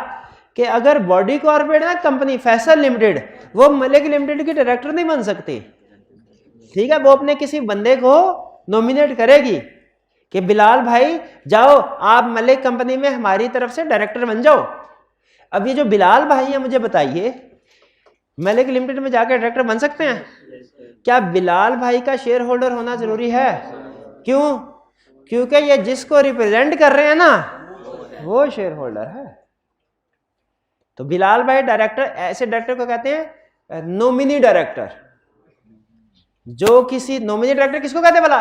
कि अगर बॉडी कॉर्पोरेट ना कंपनी फैसल लिमिटेड, वो मलिक लिमिटेड की डायरेक्टर नहीं बन सकती। ठीक है, वो अपने किसी बंदे को नॉमिनेट करेगी कि बिलाल भाई जाओ आप मलिक कंपनी में हमारी तरफ से डायरेक्टर बन जाओ। अब ये जो बिलाल भाई है, मुझे बताइए मलिक लिमिटेड में जाकर डायरेक्टर बन सकते हैं? क्या बिलाल भाई का शेयर होल्डर होना जरूरी है? क्यों? क्योंकि ये जिसको रिप्रेजेंट कर रहे हैं ना, वो शेयर होल्डर है। तो बिलाल भाई डायरेक्टर, ऐसे डायरेक्टर को कहते हैं नॉमिनी डायरेक्टर। जो किसी नॉमिनी डायरेक्टर किसको कहते हैं भला?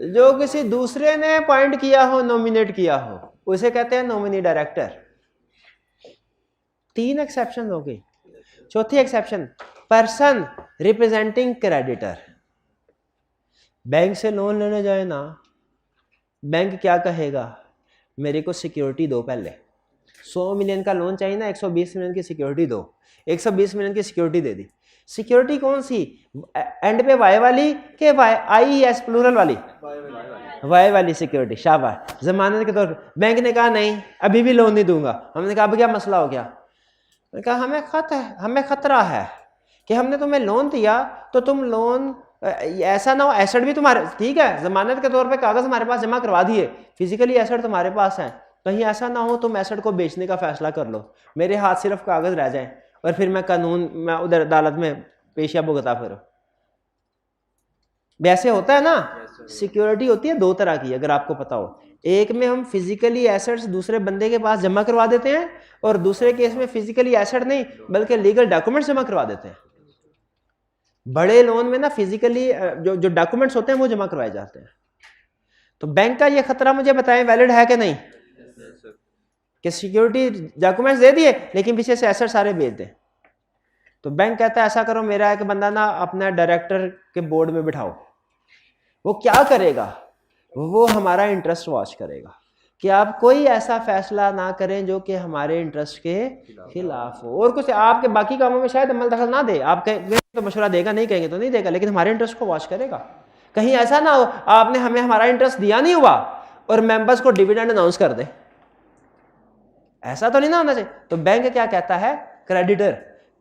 जो किसी दूसरे ने अपॉइंट किया हो, नॉमिनेट किया हो, उसे कहते हैं नॉमिनी डायरेक्टर। 3 एक्सेप्शन हो गई। चौथी exception, person representing creditor. Bank से लोन लेने जाए ना, बैंक क्या कहेगा? मेरे को सिक्योरिटी दो, पहले 100 मिलियन का लोन चाहिए ना, 120 मिलियन की सिक्योरिटी दो। 120 मिलियन की सिक्योरिटी दे दी। सिक्योरिटी कौन सी? एंड पे वाई वाली के आई एस प्लूरल वाली? वाई वाली सिक्योरिटी। शाबाश, जमानत के तौर पर। बैंक ने कहा नहीं अभी भी लोन नहीं दूंगा। हमने कहा अब क्या मसला हो गया? मैंने कहा हमें खतरा है कि हमने तुम्हें लोन दिया तो तुम लोन ऐसा ना हो, एसेट भी तुम्हारे, ठीक है जमानत के तौर पे कागज हमारे पास जमा करवा दिए, फिजिकली एसेट तुम्हारे पास है, कहीं ऐसा ना हो तुम एसेट को बेचने का फैसला कर लो, मेरे हाथ सिर्फ कागज रह जाए और फिर मैं उधर अदालत में पेशिया भुगता फिर। वैसे होता है ना, सिक्योरिटी होती है दो तरह की, अगर आपको पता हो। एक में हम फिजिकली एसेट्स दूसरे बंदे के पास जमा करवा देते हैं, और दूसरे केस में फिजिकली एसेट नहीं बल्कि लीगल डॉक्यूमेंट्स जमा करवा देते हैं। बड़े लोन में ना फिजिकली जो डॉक्यूमेंट्स होते हैं वो जमा करवाए जाते हैं। तो बैंक का ये खतरा मुझे बताएं वैलिड है कि नहीं, कि सिक्योरिटी डॉक्यूमेंट्स दे दिए लेकिन पीछे से एसेट सारे बेच दें। तो बैंक कहता है ऐसा करो, मेरा एक बंदा ना अपना डायरेक्टर के बोर्ड में बिठाओ। वो क्या करेगा, वो हमारा इंटरेस्ट वॉच करेगा कि आप कोई ऐसा फैसला ना करें जो कि हमारे इंटरेस्ट के खिलाफ हो, और कुछ आपके बाकी कामों में शायद अमल दखल ना दे। आप कहेंगे तो मशवरा देगा, नहीं कहेंगे तो नहीं देगा, लेकिन हमारे इंटरेस्ट को वॉच करेगा। कहीं ऐसा ना हो आपने हमें हमारा इंटरेस्ट दिया नहीं हुआ और मेंबर्स को डिविडेंड अनाउंस कर दे, ऐसा तो नहीं ना होना चाहिए। तो बैंक क्या कहता है, क्रेडिटर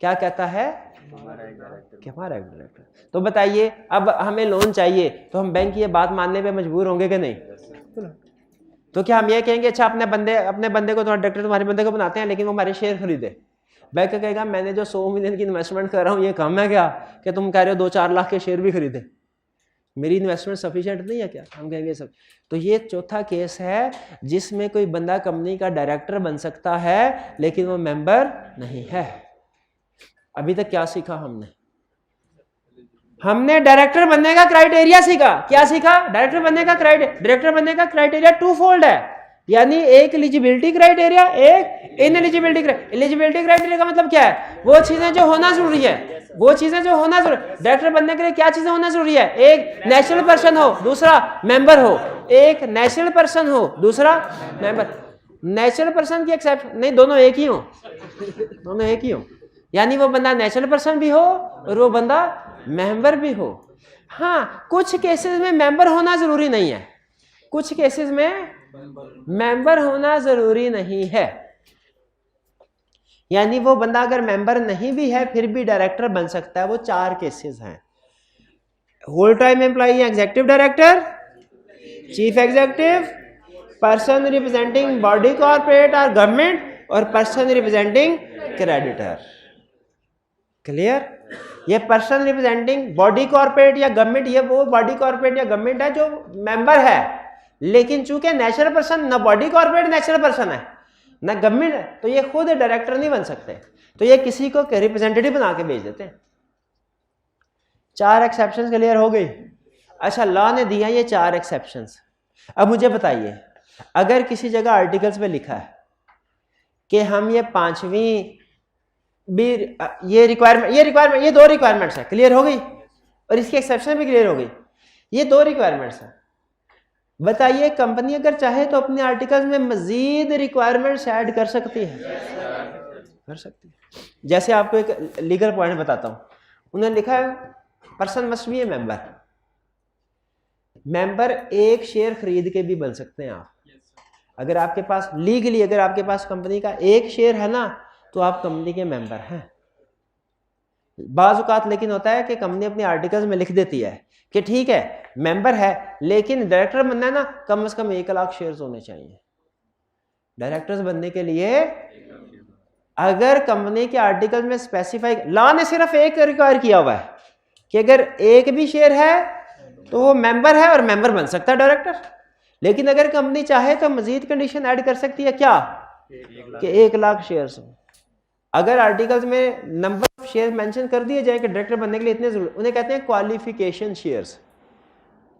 क्या कहता है, हमारा एक डायरेक्टर। तो बताइए अब हमें लोन चाहिए तो हम बैंक की ये बात मानने पे मजबूर होंगे कि नहीं? तो क्या हम ये कहेंगे अच्छा अपने बंदे को डायरेक्टर तुम्हारे बंदे को बनाते हैं लेकिन वो हमारे शेयर खरीदे? बैंक कहेगा मैंने जो 100 मिलियन की इन्वेस्टमेंट कर रहा हूँ ये कम है क्या कि तुम कह रहे हो 2-4 लाख के शेयर भी खरीदे? मेरी इन्वेस्टमेंट सफिशिएंट नहीं है क्या? हम कहेंगे सब। तो ये चौथा केस है जिसमें कोई बंदा कंपनी का डायरेक्टर बन सकता है लेकिन वो मेंबर नहीं है। अभी तक क्या सीखा हमने डायरेक्टर बनने का क्राइटेरिया सीखा। क्या सीखा? डायरेक्टर बनने का क्राइटेरिया टू फोल्ड है, यानी एक एलिजिबिलिटी क्राइटेरिया, एक इनएलिजिबिलिटी क्राइटेरिया। एलिजिबिलिटी क्राइटेरिया का मतलब क्या है? वो चीजें जो होना जरूरी है, डायरेक्टर बनने के लिए क्या चीजें होना जरूरी है? एक नेचुरल पर्सन हो, दूसरा मेंबर हो। एक नेचुरल पर्सन हो, दूसरा मेंबर। नेचुरल पर्सन की एक्सेप्शन नहीं, दोनों एक ही हो, यानी वो बंदा नेचुरल पर्सन भी हो और वो बंदा मेंबर भी हो। हाँ, कुछ केसेस में मेंबर होना जरूरी नहीं है, कुछ केसेस में मेंबर होना जरूरी नहीं है, यानी वो बंदा अगर मेंबर नहीं भी है फिर भी डायरेक्टर बन सकता है। वो 4 केसेस हैं, whole time employee executive director, chief executive, person representing body corporate और गवर्नमेंट, और पर्सन रिप्रेजेंटिंग क्रेडिटर। क्लियर? ये पर्सन रिप्रेजेंटिंग बॉडी कॉर्पोरेट या गवर्नमेंट, ये वो बॉडी कॉर्पोरेट या गवर्नमेंट है जो मेंबर है, लेकिन चूंकि नेचुरल पर्सन ना बॉडी कॉर्पोरेट नेचुरल पर्सन है ना गवर्नमेंट है, तो ये खुद डायरेक्टर नहीं बन सकते, तो ये किसी को रिप्रेजेंटेटिव बना के भेज देते हैं। 4 एक्सेप्शन क्लियर हो गई? अच्छा, लॉ ने दिया ये 4 एक्सेप्शंस। अब मुझे बताइए, अगर किसी जगह आर्टिकल्स में लिखा है कि हम ये 5वीं भी ये रिक्वायरमेंट ये 2 रिक्वायरमेंट्स है, क्लियर हो गई, और इसकी एक्सेप्शन भी क्लियर हो गई, ये 2 रिक्वायरमेंट्स है। बताइए कंपनी अगर चाहे तो अपने आर्टिकल्स में मजीद रिक्वायरमेंट्स ऐड कर सकती है, जैसे आपको एक लीगल पॉइंट बताता हूं। उन्होंने लिखा है person must be A member एक शेयर खरीद के भी बन सकते हैं आप। अगर आपके पास लीगली अगर आपके पास कंपनी का एक शेयर है ना तो आप कंपनी के मेंबर हैं। बाज़ औक़ात लेकिन होता है कि कंपनी अपने आर्टिकल्स में लिख देती है कि ठीक है मेंबर है लेकिन डायरेक्टर बनना है ना कम से कम 1 लाख शेयर्स होने चाहिए। डायरेक्टर्स बनने के लिए अगर कंपनी के आर्टिकल में स्पेसिफाई, लॉ ने सिर्फ एक रिक्वायर किया हुआ है कि अगर एक भी शेयर है तो वो मेंबर है और मेंबर बन सकता है डायरेक्टर, लेकिन अगर कंपनी चाहे तो मजीद कंडीशन ऐड कर सकती है, क्या? कि 1 लाख शेयर्स हो। अगर आर्टिकल्स में नंबर ऑफ शेयर मेंशन कर दिए जाए कि डायरेक्टर बनने के लिए इतने जरूरी, उन्हें कहते हैं क्वालिफिकेशन शेयर्स।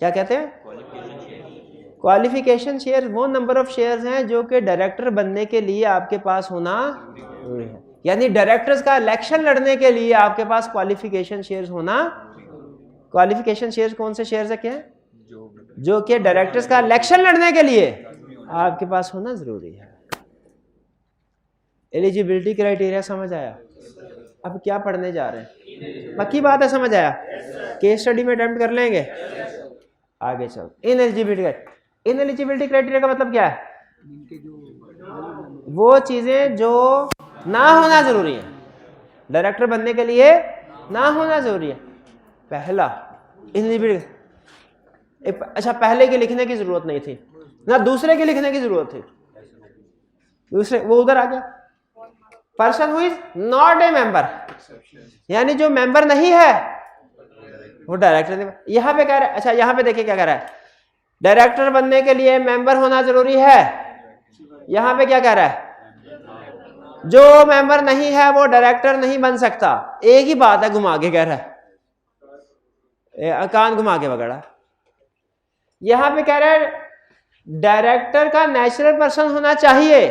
क्या कहते हैं? क्वालिफिकेशन शेयर वो नंबर ऑफ शेयर्स हैं जो कि डायरेक्टर बनने के लिए आपके पास होना जरूरी है, यानी डायरेक्टर्स का इलेक्शन लड़ने के लिए आपके पास क्वालिफिकेशन शेयर्स होना। क्वालिफिकेशन शेयर्स कौन से शेयर्स है? क्या जो कि डायरेक्टर्स का इलेक्शन लड़ने के लिए आपके पास होना जरूरी है। एलिजिबिलिटी क्राइटेरिया समझ आया? अब क्या पढ़ने जा रहे हैं? पक्की बात है, समझ आया? केस स्टडी में अटेम्प्ट कर लेंगे। आगे चल, इनएलिजिबिलिटी क्राइटेरिया का मतलब क्या है? वो चीजें जो ना होना जरूरी है, डायरेक्टर बनने के लिए ना होना जरूरी है। पहला इनएलिजिबिलिटी, अच्छा पहले के लिखने की जरूरत नहीं थी ना दूसरे के लिखने की जरूरत थी, दूसरे वो उधर आ गया। Person who is not a member, यानी जो मेंबर नहीं है वो डायरेक्टर नहीं। यहाँ पे कह रहा है, अच्छा यहाँ पे देखिए क्या कह रहा है, डायरेक्टर बनने के लिए मेंबर होना जरूरी है। यहाँ पे क्या कह रहा है, जो मेंबर नहीं है वो डायरेक्टर नहीं बन सकता। एक ही बात है, घुमा के कह रहा है, कान घुमा के वगैरह। यहां पे कह रहा है डायरेक्टर का नेचुरल पर्सन होना चाहिए।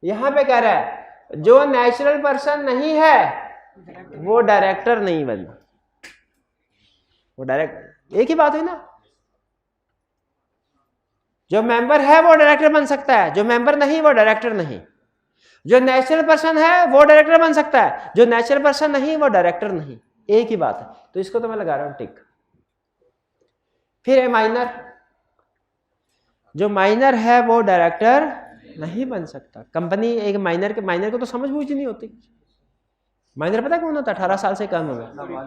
यहां पे कह रहा है जो नेचुरल पर्सन नहीं है वो डायरेक्टर नहीं बनना। वो डायरेक्ट, एक ही बात है ना, जो मेंबर है वो डायरेक्टर बन सकता है, जो मेंबर नहीं वो डायरेक्टर नहीं। जो नेचुरल पर्सन है वो डायरेक्टर बन सकता है, जो नेचुरल पर्सन नहीं वो डायरेक्टर नहीं। एक ही बात है, तो इसको तो मैं लगा रहा हूं टिक। फिर माइनर, जो माइनर है वो डायरेक्टर नहीं बन सकता। कंपनी एक माइनर को तो समझ बूझ नहीं होती। माइनर पता कौन होता है, 18 साल से कम होगा,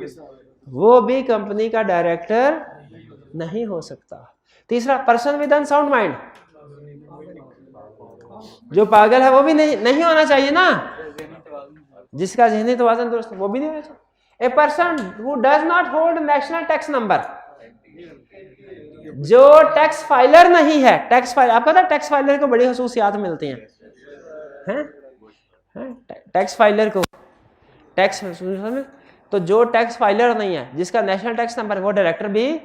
वो भी कंपनी का डायरेक्टर नहीं हो सकता। तीसरा, पर्सन विद अनसाउंड माइंड, जो पागल है वो भी नहीं होना चाहिए ना, जिसका ज़हनी तवाज़ुन दुरुस्त, वो भी नहीं होना चाहिए। ए person who does not hold national tax number, जो टैक्स फाइलर नहीं है। टैक्स फाइलर, आपको पता है टैक्स फाइलर को बड़ी खसूसियात मिलती हैं, टैक्स फाइलर को टैक्स, तो जो टैक्स फाइलर नहीं है, जिसका नेशनल टैक्स नंबर, वो डायरेक्टर भी।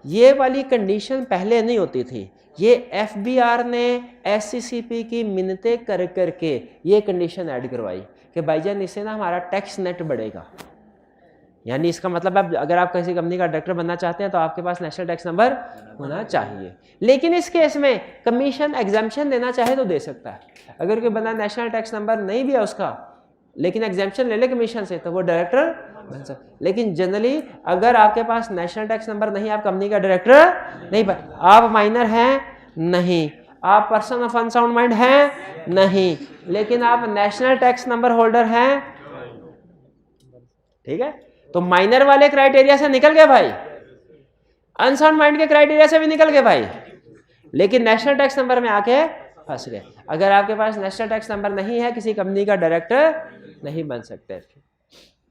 ये वाली कंडीशन पहले नहीं होती थी, ये एफबीआर ने एससीसीपी की मिन्नतें कर करके ये कंडीशन ऐड करवाई कि भाईजान इससे ना हमारा टैक्स नेट बढ़ेगा। यानी इसका मतलब है अगर आप किसी कंपनी का डायरेक्टर बनना चाहते हैं तो आपके पास नेशनल टैक्स नंबर होना चाहिए। लेकिन इस केस में कमीशन एग्जाम्पशन देना चाहे तो दे सकता है। अगर कोई बंदा नेशनल टैक्स नंबर नहीं भी है उसका, लेकिन एग्जाम्पशन ले ले कमीशन से, तो वो डायरेक्टर बन सकता। लेकिन जनरली अगर आपके पास नेशनल टैक्स नंबर नहीं, आप कंपनी का डायरेक्टर नहीं बन, आप माइनर हैं नहीं, आप पर्सन ऑफ अनसाउंड माइंड हैं नहीं, लेकिन आप नेशनल टैक्स नंबर होल्डर हैं, ठीक है। तो माइनर वाले क्राइटेरिया से निकल गए भाई, अनसाउंड माइंड के क्राइटेरिया से भी निकल गए भाई, लेकिन नेशनल टैक्स नंबर में आके फंस गए। अगर आपके पास नेशनल टैक्स नंबर नहीं है, किसी कंपनी का डायरेक्टर नहीं बन सकते।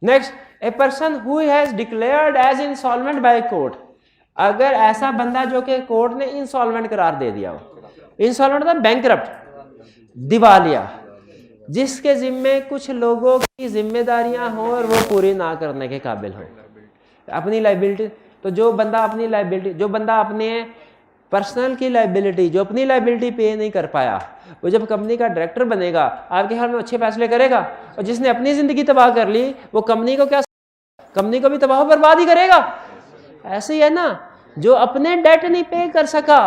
Next, a person who has declared as insolvent by court, अगर ऐसा बंदा जो कि कोर्ट ने इंसॉल्वेंट करार दे दिया हो, इंसॉल्वेंट मतलब बैंकरप्ट, दिवालिया, जिसके जिम्मे कुछ लोगों की जिम्मेदारियां हो और वो पूरी ना करने के काबिल हो, अपनी लाइबिलिटी। तो जो बंदा अपनी लाइबिलिटी, जो बंदा अपने पर्सनल की लाइबिलिटी, जो अपनी लाइबिलिटी पे नहीं कर पाया, वो जब कंपनी का डायरेक्टर बनेगा आपके ख्याल में अच्छे फैसले करेगा? और जिसने अपनी जिंदगी तबाह कर ली वो कंपनी को क्या, कंपनी को भी तबाह बर्बाद ही करेगा। ऐसे ही है ना, जो अपने डेट नहीं पे कर सका,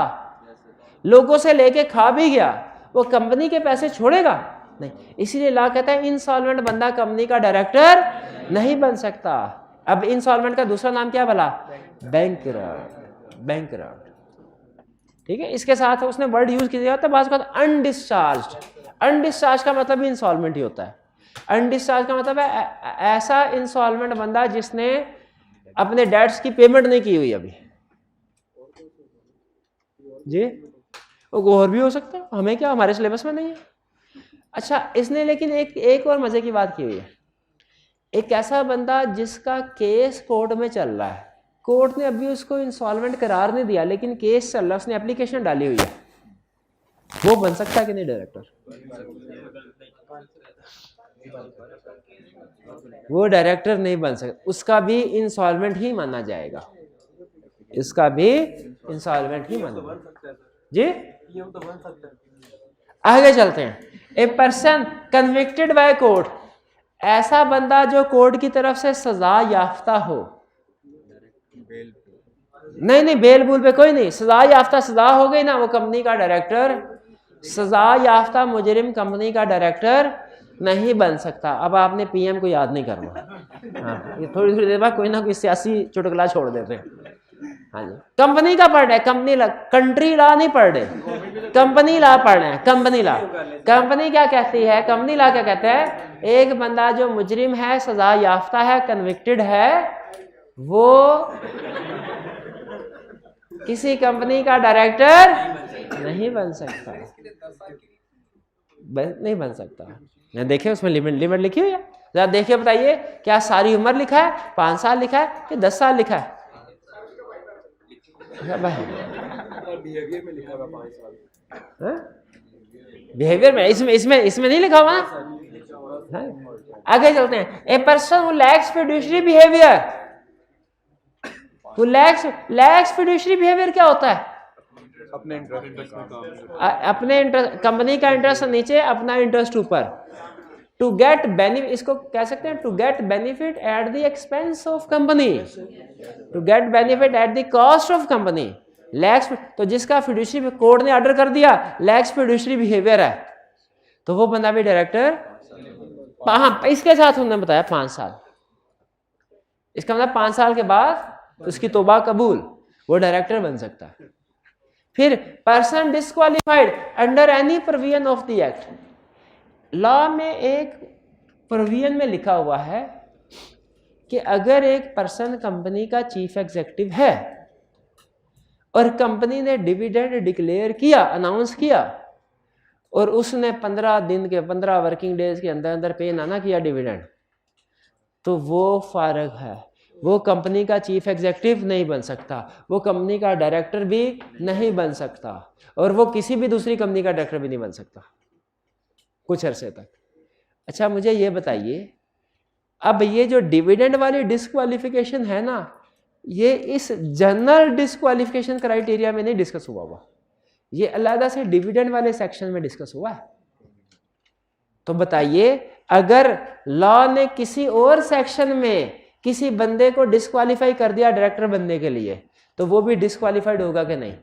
लोगों से लेके खा भी गया, वो कंपनी के पैसे छोड़ेगा नहीं। इसीलिए लॉ कहता है इंसॉल्वेंट बंदा कंपनी का डायरेक्टर नहीं बन सकता। अब इंसॉल्वेंट का दूसरा नाम क्या भला? बैंकरप्ट, बैंकरप्ट, ठीक है। इसके साथ उसने वर्ड यूज किया जाता है बात अनडिस्चार्ज्ड। अनडिस्चार्ज का मतलब भी इंसॉल्वेंट ही होता है। अनडिस्चार्ज का मतलब है ऐसा इंसॉल्वेंट बंदा जिसने अपने डेट्स की पेमेंट नहीं की हुई अभी जी, वो और भी हो सकता है, हमें क्या, हमारे सिलेबस में नहीं है। अच्छा, इसने लेकिन एक और मजे की बात की हुई है, एक ऐसा बंदा जिसका केस कोर्ट में चल रहा है, कोर्ट ने अभी उसको इंसॉल्वेंट करार नहीं दिया लेकिन केस चल रहा है, उसने एप्लीकेशन डाली हुई है, वो बन सकता है कि नहीं डायरेक्टर? वो डायरेक्टर नहीं बन सकता, उसका भी इंसॉल्वेंट ही माना जाएगा, इसका भी इंसॉल्वेंट ही माना जाएगा जी। आगे चलते हैं। A person convicted by court, ऐसा बंदा जो कोर्ट की तरफ से सजा याफ्ता हो। नहीं, बेल बूल पे कोई नहीं, सजा याफ्ता, सजा हो गई ना, वो कंपनी का डायरेक्टर, सजा याफ्ता मुजरिम कंपनी का डायरेक्टर नहीं बन सकता। अब आपने पीएम को याद नहीं करना, हाँ, ये थोड़ी देर बाद कोई ना कोई सियासी चुटकुला छोड़ देते हैं। हाँ जी, कंपनी का पढ़ रहे, कंपनी लॉ, कंट्री लॉ नहीं पढ़ रहे, कंपनी लॉ पढ़ रहे हैं। कंपनी लॉ, कंपनी क्या कहती है, कंपनी लॉ क्या कहता है? एक बंदा जो मुजरिम है, सजा याफ्ता है, कन्विक्टेड है, वो किसी कंपनी का डायरेक्टर नहीं बन सकता, नहीं बन सकता। देखे उसमें लिमिट लिखी हुई है, जरा देखिए, बताइए क्या सारी उम्र लिखा है, 5 साल लिखा है कि 10 साल लिखा है? बिहेवियर में लिखा हुआ 5 साल। बिहेवियर में, इसमें नहीं लिखा हुआ ना। आगे चलते हैं। ए person who lakhs fiduciary behaviour, who lakhs fiduciary behaviour क्या होता है? अपने इंटरेस्ट अपने कंपनी का इंटरेस्ट नीचे, अपना इंटरेस्ट ऊपर। टू गेट बेनिफिट, इसको कह सकते हैं to get benefit at the expense of company, to get benefit at the cost of company. लैक्स, तो जिसका फिड्यूशरी कोर्ट ने ऑर्डर कर दिया लैक्स फिड्यूशरी बिहेवियर है, तो वो बंदा भी डायरेक्टर। हाँ, इसके साथ उन्होंने बताया 5 साल, इसका मतलब 5 साल के बाद उसकी तौबा कबूल, वो डायरेक्टर बन सकता है। फिर person disqualified under any provision of the act. Law में एक प्रोविजन में लिखा हुआ है कि अगर एक पर्सन कंपनी का चीफ एग्जीक्यूटिव है और कंपनी ने डिविडेंड डिक्लेयर किया, अनाउंस किया, और उसने 15 वर्किंग डेज के अंदर अंदर पे ना किया डिविडेंड, तो वो फारग है, वो कंपनी का चीफ एग्जीक्यूटिव नहीं बन सकता, वो कंपनी का डायरेक्टर भी नहीं बन सकता, और वो किसी भी दूसरी कंपनी का डायरेक्टर भी नहीं बन सकता कुछ अरसे तक। अच्छा, मुझे ये बताइए, अब ये जो डिविडेंड वाली डिस्क्वालिफिकेशन है ना, ये इस जनरल डिस्क्वालिफिकेशन क्राइटेरिया में नहीं डिस्कस हुआ, ये अलग से डिविडेंड वाले सेक्शन में डिस्कस हुआ है। तो बताइए, अगर लॉ ने किसी और सेक्शन में किसी बंदे को डिस्क्वालीफाई कर दिया डायरेक्टर बनने के लिए, तो वो भी डिस्क्वालीफाइड होगा कि नहीं?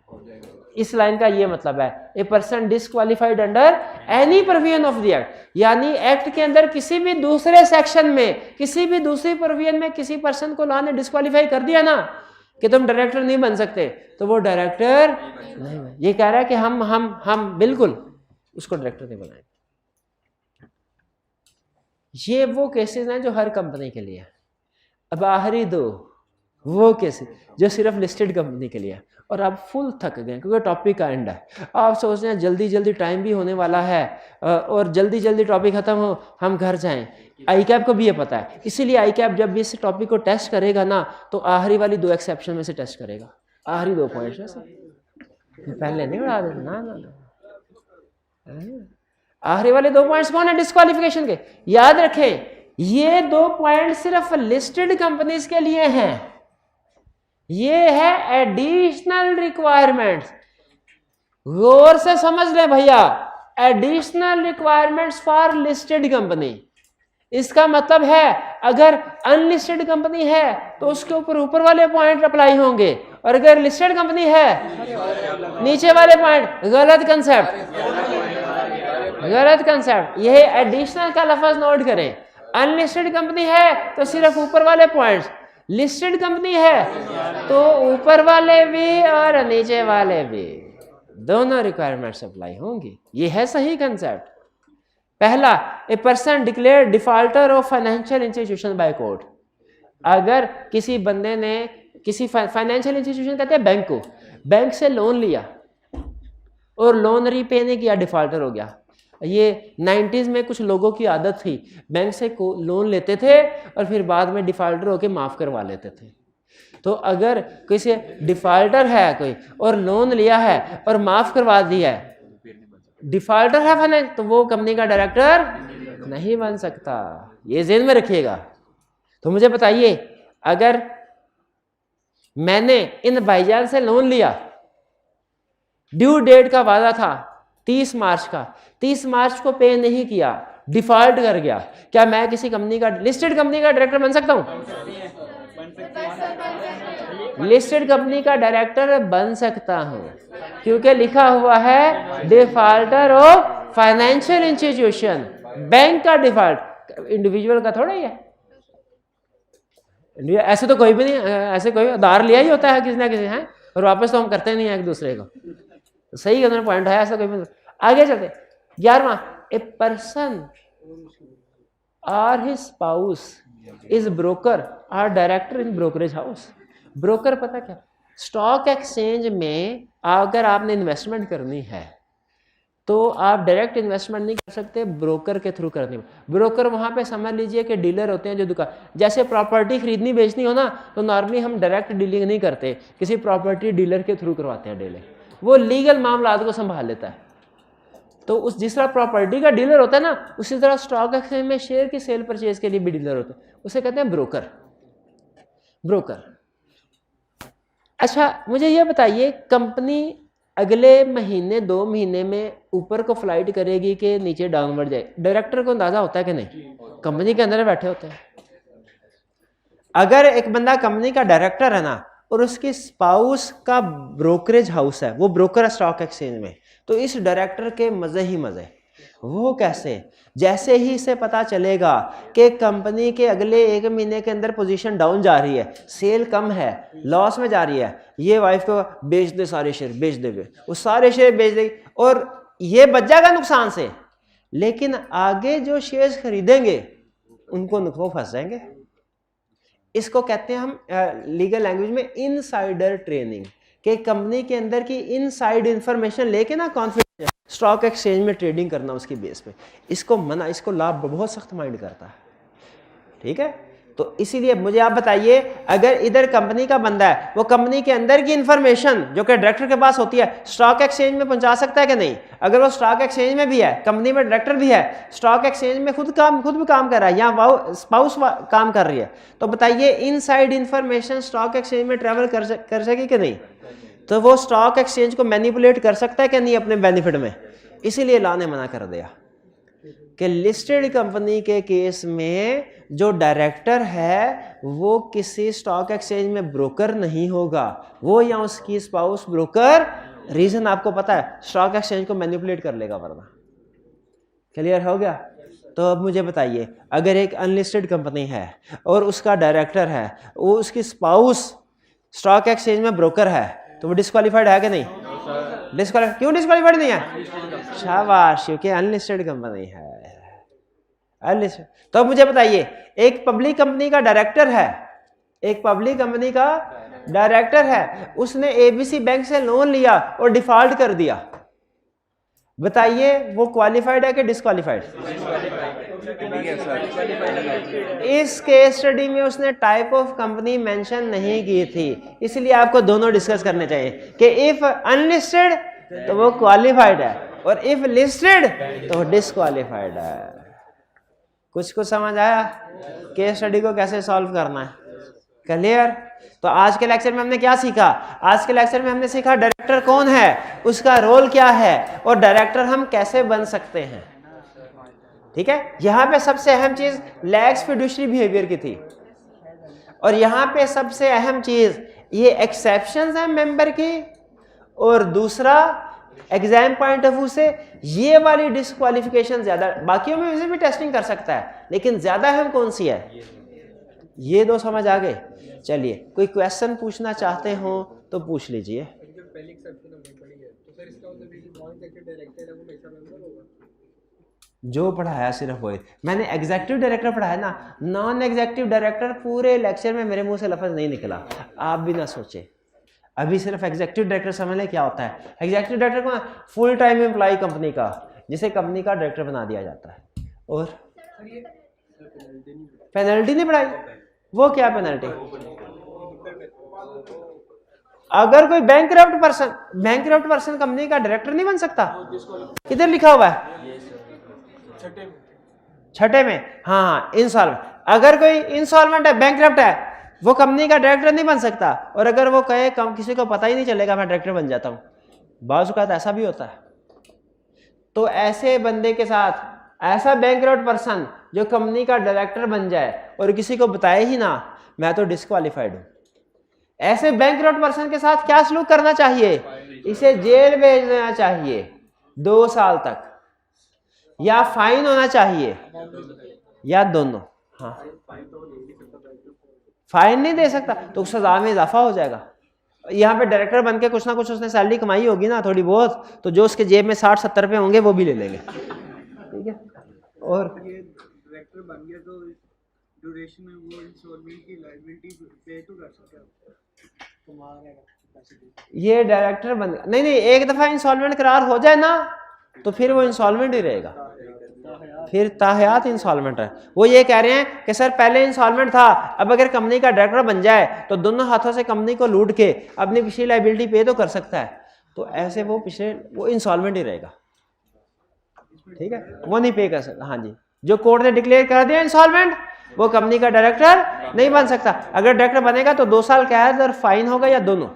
इस लाइन का ये मतलब है, a person disqualified under any provision of the act, यानी एक्ट के अंदर किसी भी दूसरे सेक्शन में, किसी भी दूसरी प्रोविजन में किसी पर्सन को लॉ ने डिस्क्वालीफाई कर दिया ना कि तुम डायरेक्टर नहीं बन सकते, तो वो डायरेक्टर नहीं बन। ये कह रहा है कि हम बिल्कुल उसको डायरेक्टर नहीं बनाएंगे। ये वो केसेस हैं जो हर कंपनी के लिए है। अब आखिरी दो वो केसेस जो सिर्फ लिस्टेड कंपनी के लिए है, और आप फुल थक गए क्योंकि टॉपिक का एंड है। आप सोच रहे हैं जल्दी जल्दी टाइम भी होने वाला है और जल्दी जल्दी टॉपिक खत्म हो, हम घर जाएं। आईकैप को भी ये पता है, इसीलिए आईकैप जब भी इस टॉपिक को टेस्ट करेगा ना, तो आखिरी वाली 2 एक्सेप्शन में से टेस्ट करेगा, आखिरी 2 पॉइंट्स में से, पहले नहीं उड़ा देते ना। आखिरी वाले 2 पॉइंट्स कौन है डिस्क्वालिफिकेशन के? याद रखें, ये 2 पॉइंट सिर्फ लिस्टेड कंपनीज के लिए हैं। ये है एडिशनल रिक्वायरमेंट्स, गौर से समझ ले भैया, additional requirements for listed company. इसका मतलब है अगर अनलिस्टेड कंपनी है तो उसके ऊपर वाले पॉइंट अप्लाई होंगे, और अगर लिस्टेड कंपनी है नीचे वाले पॉइंट। गलत कंसेप्ट, गलत कंसेप्ट। यह एडिशनल का लफ्ज नोट करें। अनलिस्टेड कंपनी है तो सिर्फ ऊपर वाले पॉइंट्स, लिस्टेड कंपनी है तो ऊपर वाले भी और नीचे वाले भी, दोनों रिक्वायरमेंट्स अप्लाई होंगी। ये है सही कंसेप्ट। पहला, a person declare defaulter of financial institution bye court. अगर किसी बंदे ने किसी फाइनेंशियल इंस्टीट्यूशन कहते हैं बैंक को, बैंक से लोन लिया और लोन रीपे नहीं किया, डिफॉल्टर हो गया। ये 90s में कुछ लोगों की आदत थी, बैंक से लोन लेते थे और फिर बाद में डिफॉल्टर होके माफ करवा लेते थे। तो अगर किसी डिफॉल्टर है कोई और लोन लिया है और माफ करवा दिया है, डिफॉल्टर है फाइनेंस, तो वो कंपनी का डायरेक्टर नहीं बन सकता। ये ज़हन में रखिएगा। तो मुझे बताइए, अगर मैंने इन भाईजान से लोन लिया, ड्यू डेट का वादा था 30 मार्च का, 30 मार्च को पे नहीं किया, डिफॉल्ट कर गया, क्या मैं किसी कंपनी का, लिस्टेड कंपनी का डायरेक्टर बन सकता हूं? लिस्टेड कंपनी का डायरेक्टर बन सकता हूं, क्योंकि लिखा हुआ है defaulter of financial institution. Bank का डिफॉल्ट, इंडिविजुअल का थोड़ा ही है। ऐसे तो कोई भी नहीं, ऐसे कोई उधार लिया ही होता है किसी ना किसी है, और वापस तो हम करते नहीं है एक दूसरे को। सही उन्होंने पॉइंट है, ऐसा कोई भी। आगे चलते 11वां, ए पर्सन और हिज स्पाउस इज ब्रोकर और director in brokerage house. Broker पता क्या? स्टॉक एक्सचेंज में अगर आपने इन्वेस्टमेंट करनी है तो आप डायरेक्ट इन्वेस्टमेंट नहीं कर सकते, ब्रोकर के थ्रू करनी। ब्रोकर वहाँ पे समझ लीजिए कि डीलर होते हैं जो दुकान, जैसे प्रॉपर्टी खरीदनी बेचनी हो ना, तो नॉर्मली हम डायरेक्ट डीलिंग नहीं करते, किसी प्रॉपर्टी डीलर के थ्रू करवाते हैं डीलिंग, वो लीगल मामलात को संभाल लेता है। तो उस जिस तरह प्रॉपर्टी का डीलर होता है ना, उसी तरह स्टॉक एक्सचेंज में शेयर की सेल परचेज के लिए भी डीलर होते हैं, उसे कहते हैं ब्रोकर। ब्रोकर। अच्छा मुझे यह बताइए, कंपनी अगले महीने 2 महीने में ऊपर को फ्लाइट करेगी कि नीचे डाउनवर्ड जाए, डायरेक्टर को अंदाजा होता है कि नहीं? कंपनी के अंदर बैठे होते हैं। अगर एक बंदा कंपनी का डायरेक्टर है ना, और उसकी स्पाउस का ब्रोकरेज हाउस है, वो ब्रोकर है स्टॉक एक्सचेंज में, तो इस डायरेक्टर के मजे ही मजे। वो कैसे? जैसे ही इसे पता चलेगा कि कंपनी के अगले 1 महीने के अंदर पोजीशन डाउन जा रही है, सेल कम है, लॉस में जा रही है, ये वाइफ को बेच दे, सारे शेयर बेच देंगे, वो सारे शेयर बेच देगी और ये बच जाएगा नुकसान से, लेकिन आगे जो शेयर्स खरीदेंगे उनको नुकसान फंस जाएंगे। इसको कहते हैं हम लीगल लैंग्वेज में इनसाइडर ट्रेनिंग, कि कंपनी के अंदर की इनसाइड इंफॉर्मेशन लेके ना कॉन्फिडेंस स्टॉक एक्सचेंज में ट्रेडिंग करना उसकी बेस पे। इसको मना, इसको लाभ बहुत सख्त माइंड करता है, ठीक है? तो इसीलिए मुझे आप बताइए, अगर इधर कंपनी का बंदा है, वो कंपनी के अंदर की इंफॉर्मेशन जो कि डायरेक्टर के पास होती है, स्टॉक एक्सचेंज में पहुंचा सकता है कि नहीं? अगर वो स्टॉक एक्सचेंज में भी है, कंपनी में डायरेक्टर भी है, स्टॉक एक्सचेंज में खुद भी काम कर रहा है, या स्पाउस काम कर रही है, तो बताइए इनसाइड इंफॉर्मेशन स्टॉक एक्सचेंज में ट्रेवल कर सकेगी कि नहीं? तो वो स्टॉक एक्सचेंज को मैनिपुलेट कर सकता है कि नहीं अपने बेनिफिट में? इसीलिए लॉ ने मना कर दिया कि लिस्टेड कंपनी के केस में जो डायरेक्टर है वो किसी स्टॉक एक्सचेंज में ब्रोकर नहीं होगा, वो या उसकी स्पाउस ब्रोकर। रीजन आपको पता है, स्टॉक एक्सचेंज को मैनिपुलेट कर लेगा वरना। क्लियर हो गया? तो अब मुझे बताइए, अगर एक अनलिस्टेड कंपनी है और उसका डायरेक्टर है, वो उसकी स्पाउस स्टॉक एक्सचेंज में ब्रोकर है, तो वो डिस्क्वालीफाइड है कि नहीं? क्यों डिस्क्वालीफाइड नहीं है? शाबाश, क्योंकि अनलिस्टेड कंपनी है। अनलिस्टेड। तो मुझे बताइए, एक पब्लिक कंपनी का डायरेक्टर है, एक पब्लिक कंपनी का डायरेक्टर है, उसने एबीसी बैंक से लोन लिया और डिफॉल्ट कर दिया, बताइए वो क्वालिफाइड है कि डिस्क्वालीफाइड? इस केस स्टडी में उसने टाइप ऑफ कंपनी मेंशन नहीं की थी, इसलिए आपको दोनों डिस्कस करने चाहिए कि इफ अनलिस्टेड तो वो क्वालिफाइड है, और इफ लिस्टेड तो डिस्क्वालीफाइड है। कुछ समझ आया केस स्टडी को कैसे सॉल्व करना है? क्लियर? तो आज के लेक्चर में हमने क्या सीखा? आज के लेक्चर में हमने सीखा डायरेक्टर कौन है, उसका रोल क्या है, और डायरेक्टर हम कैसे बन सकते हैं। ठीक है? यहां पे सबसे अहम चीज लैक्स फिड्यूशरी बिहेवियर की थी, और यहां पे सबसे अहम चीज ये एक्सेप्शंस हैं मेंबर की, और दूसरा एग्जाम पॉइंट ऑफ व्यू से ये वाली डिस्क्वालिफिकेशन ज्यादा, बाकियों में वैसे भी टेस्टिंग कर सकता है, लेकिन ज्यादा अहम कौन सी है? ये दो समझ आ गए? चलिए, कोई क्वेश्चन पूछना चाहते हो तो पूछ लीजिए। जो पढ़ाया सिर्फ वही, मैंने एग्जीक्यूटिव डायरेक्टर पढ़ाया ना, नॉन एग्जीक्यूटिव डायरेक्टर पूरे लेक्चर में मेरे मुंह से लफ्ज नहीं निकला, आप भी ना सोचे। अभी सिर्फ एग्जीक्यूटिव डायरेक्टर समझ लें क्या होता है। एग्जीक्यूटिव डायरेक्टर को फुल टाइम एम्प्लॉय कंपनी का, जिसे कंपनी का डायरेक्टर बना दिया जाता है। और पेनल्टी नहीं बढ़ाई? वो क्या पेनल्टी? अगर कोई बैंकरप्ट पर्सन कंपनी का डायरेक्टर नहीं बन सकता? किधर लिखा हुआ है? छठे में। हाँ, इंसॉल्वेंट। अगर कोई इंसॉल्वेंट है, बैंकरप्ट है, वो कंपनी का डायरेक्टर नहीं बन सकता। और अगर वो कहे किसी को पता ही नहीं चलेगा मैं डायरेक्टर बन जाता हूं, बाज़ औक़ात ऐसा भी होता है। तो ऐसे बंदे के साथ, ऐसा बैंकरप्ट पर्सन जो कंपनी का डायरेक्टर बन जाए और किसी को बताए ही ना मैं तो डिस्क्वालीफाइड हूं, ऐसे बैंकरप्ट पर्सन के साथ क्या सलूक करना चाहिए? इसे जेल भेज देना चाहिए 2 साल तक, या फाइन होना चाहिए, या दोनों। हाँ, फाइन नहीं दे सकता तो सजा में इजाफा हो जाएगा। यहाँ पे डायरेक्टर बन के कुछ ना कुछ उसने सैलरी कमाई होगी ना थोड़ी बहुत, तो जो उसके जेब में 60-70 रुपए होंगे वो भी ले लेंगे। ठीक है? और डायरेक्टर बन गया तो ड्यूरेशन में वो इंसॉल्वेंट की लायबिलिटी पे तो कर सकता है। ये डायरेक्टर बन, नहीं, एक दफा इंसॉल्वेंट करार हो जाए ना तो फिर वो इंसॉल्वेंट ही रहेगा, फिर ताहयात इंसॉल्वेंट है। वो ये कह रहे हैं कि सर पहले इंसॉल्वेंट था, अब अगर कंपनी का डायरेक्टर बन जाए तो दोनों हाथों से कंपनी को लूट के अपनी पिछली लाइबिलिटी पे तो कर सकता है, तो ऐसे वो इंसॉल्वेंट ही रहेगा, ठीक है, वो नहीं पे कर सकता। हाँ जी, जो कोर्ट ने डिक्लेयर कर दिया इंसॉल्वेंट, वो कंपनी का डायरेक्टर नहीं बन सकता। अगर डायरेक्टर बनेगा तो 2 साल कैद और फाइन होगा, या दोनों।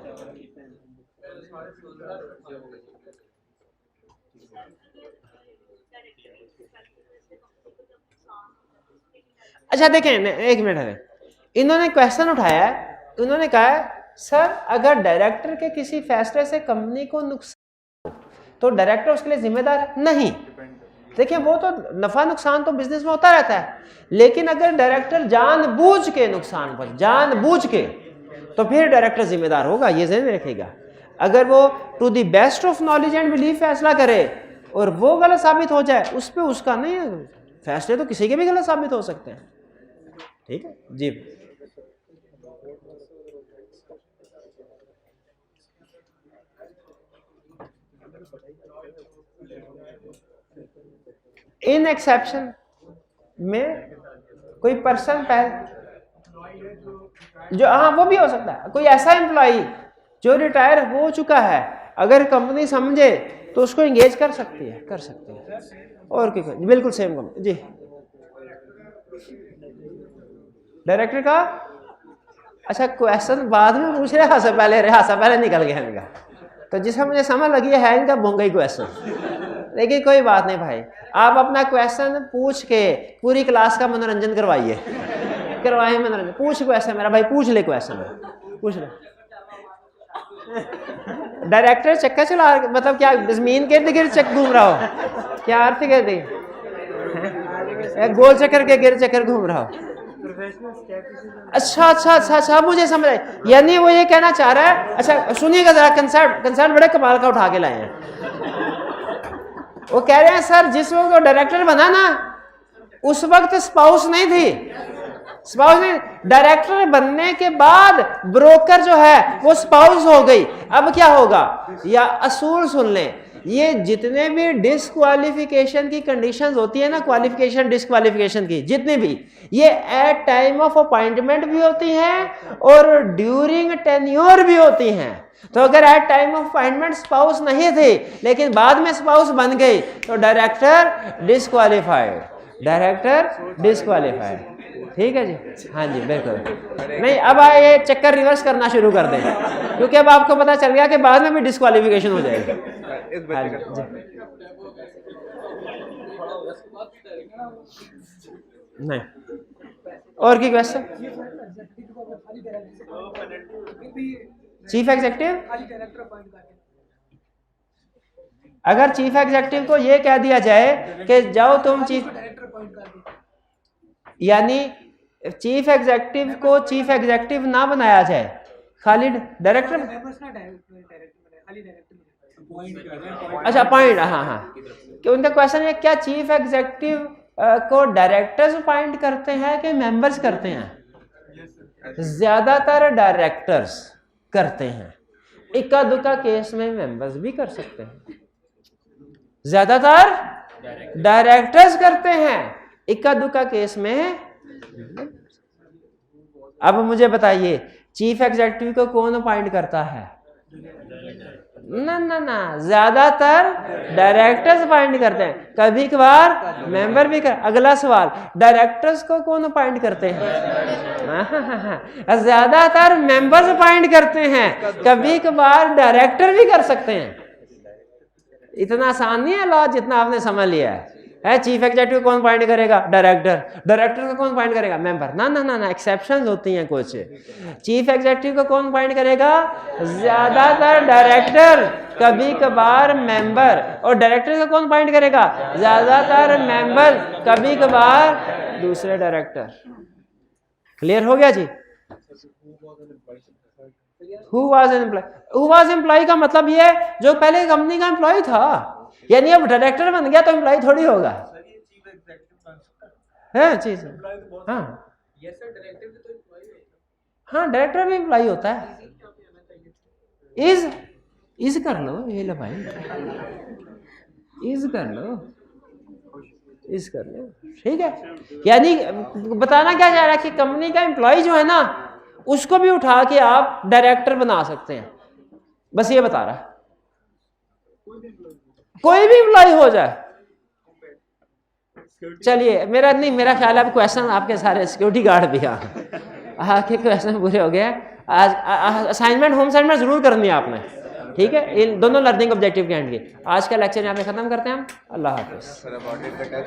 अच्छा देखें, एक मिनट है, इन्होंने क्वेश्चन उठाया है, इन्होंने कहा है सर अगर डायरेक्टर के किसी फैसले से कंपनी को नुकसान हो तो डायरेक्टर उसके लिए जिम्मेदार है? नहीं। देखिए वो तो नफा नुकसान तो बिजनेस में होता रहता है, लेकिन अगर डायरेक्टर जानबूझ के नुकसान पर जानबूझ के, तो फिर डायरेक्टर जिम्मेदार होगा, ये ध्यान में रखिएगा। अगर वो to the best of knowledge and belief फैसला करे और वो गलत साबित हो जाए, उस पर उसका नहीं है, फैसले तो किसी के भी गलत साबित हो सकते हैं, ठीक है जी। इन एक्सेप्शन में कोई पर्सन जो, हाँ वो भी हो सकता है, कोई ऐसा एम्प्लॉई जो रिटायर हो चुका है, अगर कंपनी समझे तो उसको एंगेज कर सकती है, और क्या, बिल्कुल सेम कंपनी जी। डायरेक्टर का अच्छा क्वेश्चन बाद में पूछ रहा से पहले निकल गया इनका, तो जिसमें मुझे समझ लगी है इनका बोंगा ही क्वेश्चन। लेकिन कोई बात नहीं भाई, आप अपना क्वेश्चन पूछ के पूरी क्लास का मनोरंजन करवाइए, करवाइए मनोरंजन। पूछ क्वेश्चन मेरा भाई, पूछ ले क्वेश्चन, पूछ ले। डायरेक्टर चक्कर चला, मतलब क्या जमीन के इर्द गिर्द चक्कर घूम रहा हो, क्या अर्थ कहते गोल चक्कर के गिर्द चक्कर घूम रहा हो? अच्छा, मुझे समझ आया, यानी वो ये कहना चाह रहा है। अच्छा सुनिएगा जरा, कंसर्ट बड़े कमाल का उठा के लाए हैं। वो कह रहे हैं सर जिस वक्त वो डायरेक्टर बना ना, उस वक्त स्पाउस नहीं थी, डायरेक्टर बनने के बाद ब्रोकर जो है वो स्पाउस हो गई। अब क्या होगा, या असूल सुन लें, ये जितने भी डिस्क्वालिफिकेशन की कंडीशंस होती है ना, क्वालिफिकेशन डिस्क्वालिफिकेशन की जितनी भी, ये एट टाइम ऑफ अपॉइंटमेंट भी होती हैं और ड्यूरिंग टेन्योर भी होती हैं। तो अगर at time of appointment spouse नहीं थे लेकिन बाद में स्पाउस बन गई तो डायरेक्टर डिस्क्वालीफाइड, ठीक है जी। हाँ जी बिल्कुल नहीं, अब ये चक्कर रिवर्स करना शुरू कर दें, क्योंकि अब आपको पता चल गया कि बाद में भी डिस्क्वालिफिकेशन हो जाएगी। हाँ जी। नहीं और की क्वेश्चन, चीफ एग्जीक्यूटिव, अगर चीफ एग्जीक्यूटिव को यह कह दिया जाए कि जाओ तुम चीफ, यानी चीफ एग्जीक्यूटिव को चीफ एग्जीक्यूटिव ना बनाया जाए, खाली डायरेक्टर, अच्छा पॉइंट, हाँ कि उनका क्वेश्चन है क्या चीफ एग्जीक्यूटिव को डायरेक्टर्स अपॉइंट करते हैं कि मेंबर्स करते हैं? ज्यादातर डायरेक्टर्स करते हैं, इक्का दुक्का केस में मेंबर्स भी कर सकते हैं। ज्यादातर डायरेक्टर्स करते हैं, इक्का दुक्का केस में। अब मुझे बताइए चीफ एग्जीक्यूटिव को कौन अपॉइंट करता है? ना ज्यादातर डायरेक्टर्स अपॉइंट करते हैं, कभी कभार मेंबर भी कर। अगला सवाल, डायरेक्टर्स को कौन अपॉइंट करते हैं? ज्यादातर मेंबर्स अपॉइंट करते हैं, कभी कभार डायरेक्टर भी कर सकते हैं। इतना आसान नहीं है लॉ जितना आपने समझ लिया है। चीफ एग्जीक्यूटिव कौन अपॉइंट करेगा? डायरेक्टर को कौन अपॉइंट करेगा? मेंबर। ना एक्सेप्शंस होती हैं कुछ। चीफ एग्जीक्यूटिव को कौन अपॉइंट करेगा? ज्यादातर डायरेक्टर, कभी कभार मेंबर। और डायरेक्टर को कौन अपॉइंट करेगा? ज्यादातर मेंबर, कभी कभार दूसरे डायरेक्टर। क्लियर हो गया जी? Who was employee का मतलब ये जो पहले कंपनी का एम्प्लॉय था, यानी अब डायरेक्टर बन गया तो एम्प्लॉय थोड़ी होगा। है चीज, हाँ डायरेक्टर भी एम्प्लॉय होता है। इज कर लो, ये लो भाई। इस कर लो, इस कर लो, ठीक है। यानी बताना क्या चाह रहा है कि कंपनी का एम्प्लॉय जो है ना उसको भी उठा के आप डायरेक्टर बना सकते हैं, बस ये बता रहा है। कोई भी एम्प्लॉय हो जाए। चलिए मेरा नहीं, मेरा ख्याल है अब क्वेश्चन आपके सारे सिक्योरिटी गार्ड भी आपके क्वेश्चन पूरे हो गए। आज असाइनमेंट, होम असाइनमेंट जरूर करनी है आपने, ठीक है, इन दोनों लर्निंग ऑब्जेक्टिव के एंड की। आज का लेक्चर यहाँ पे खत्म करते हैं हम। अल्लाह हाफिज़।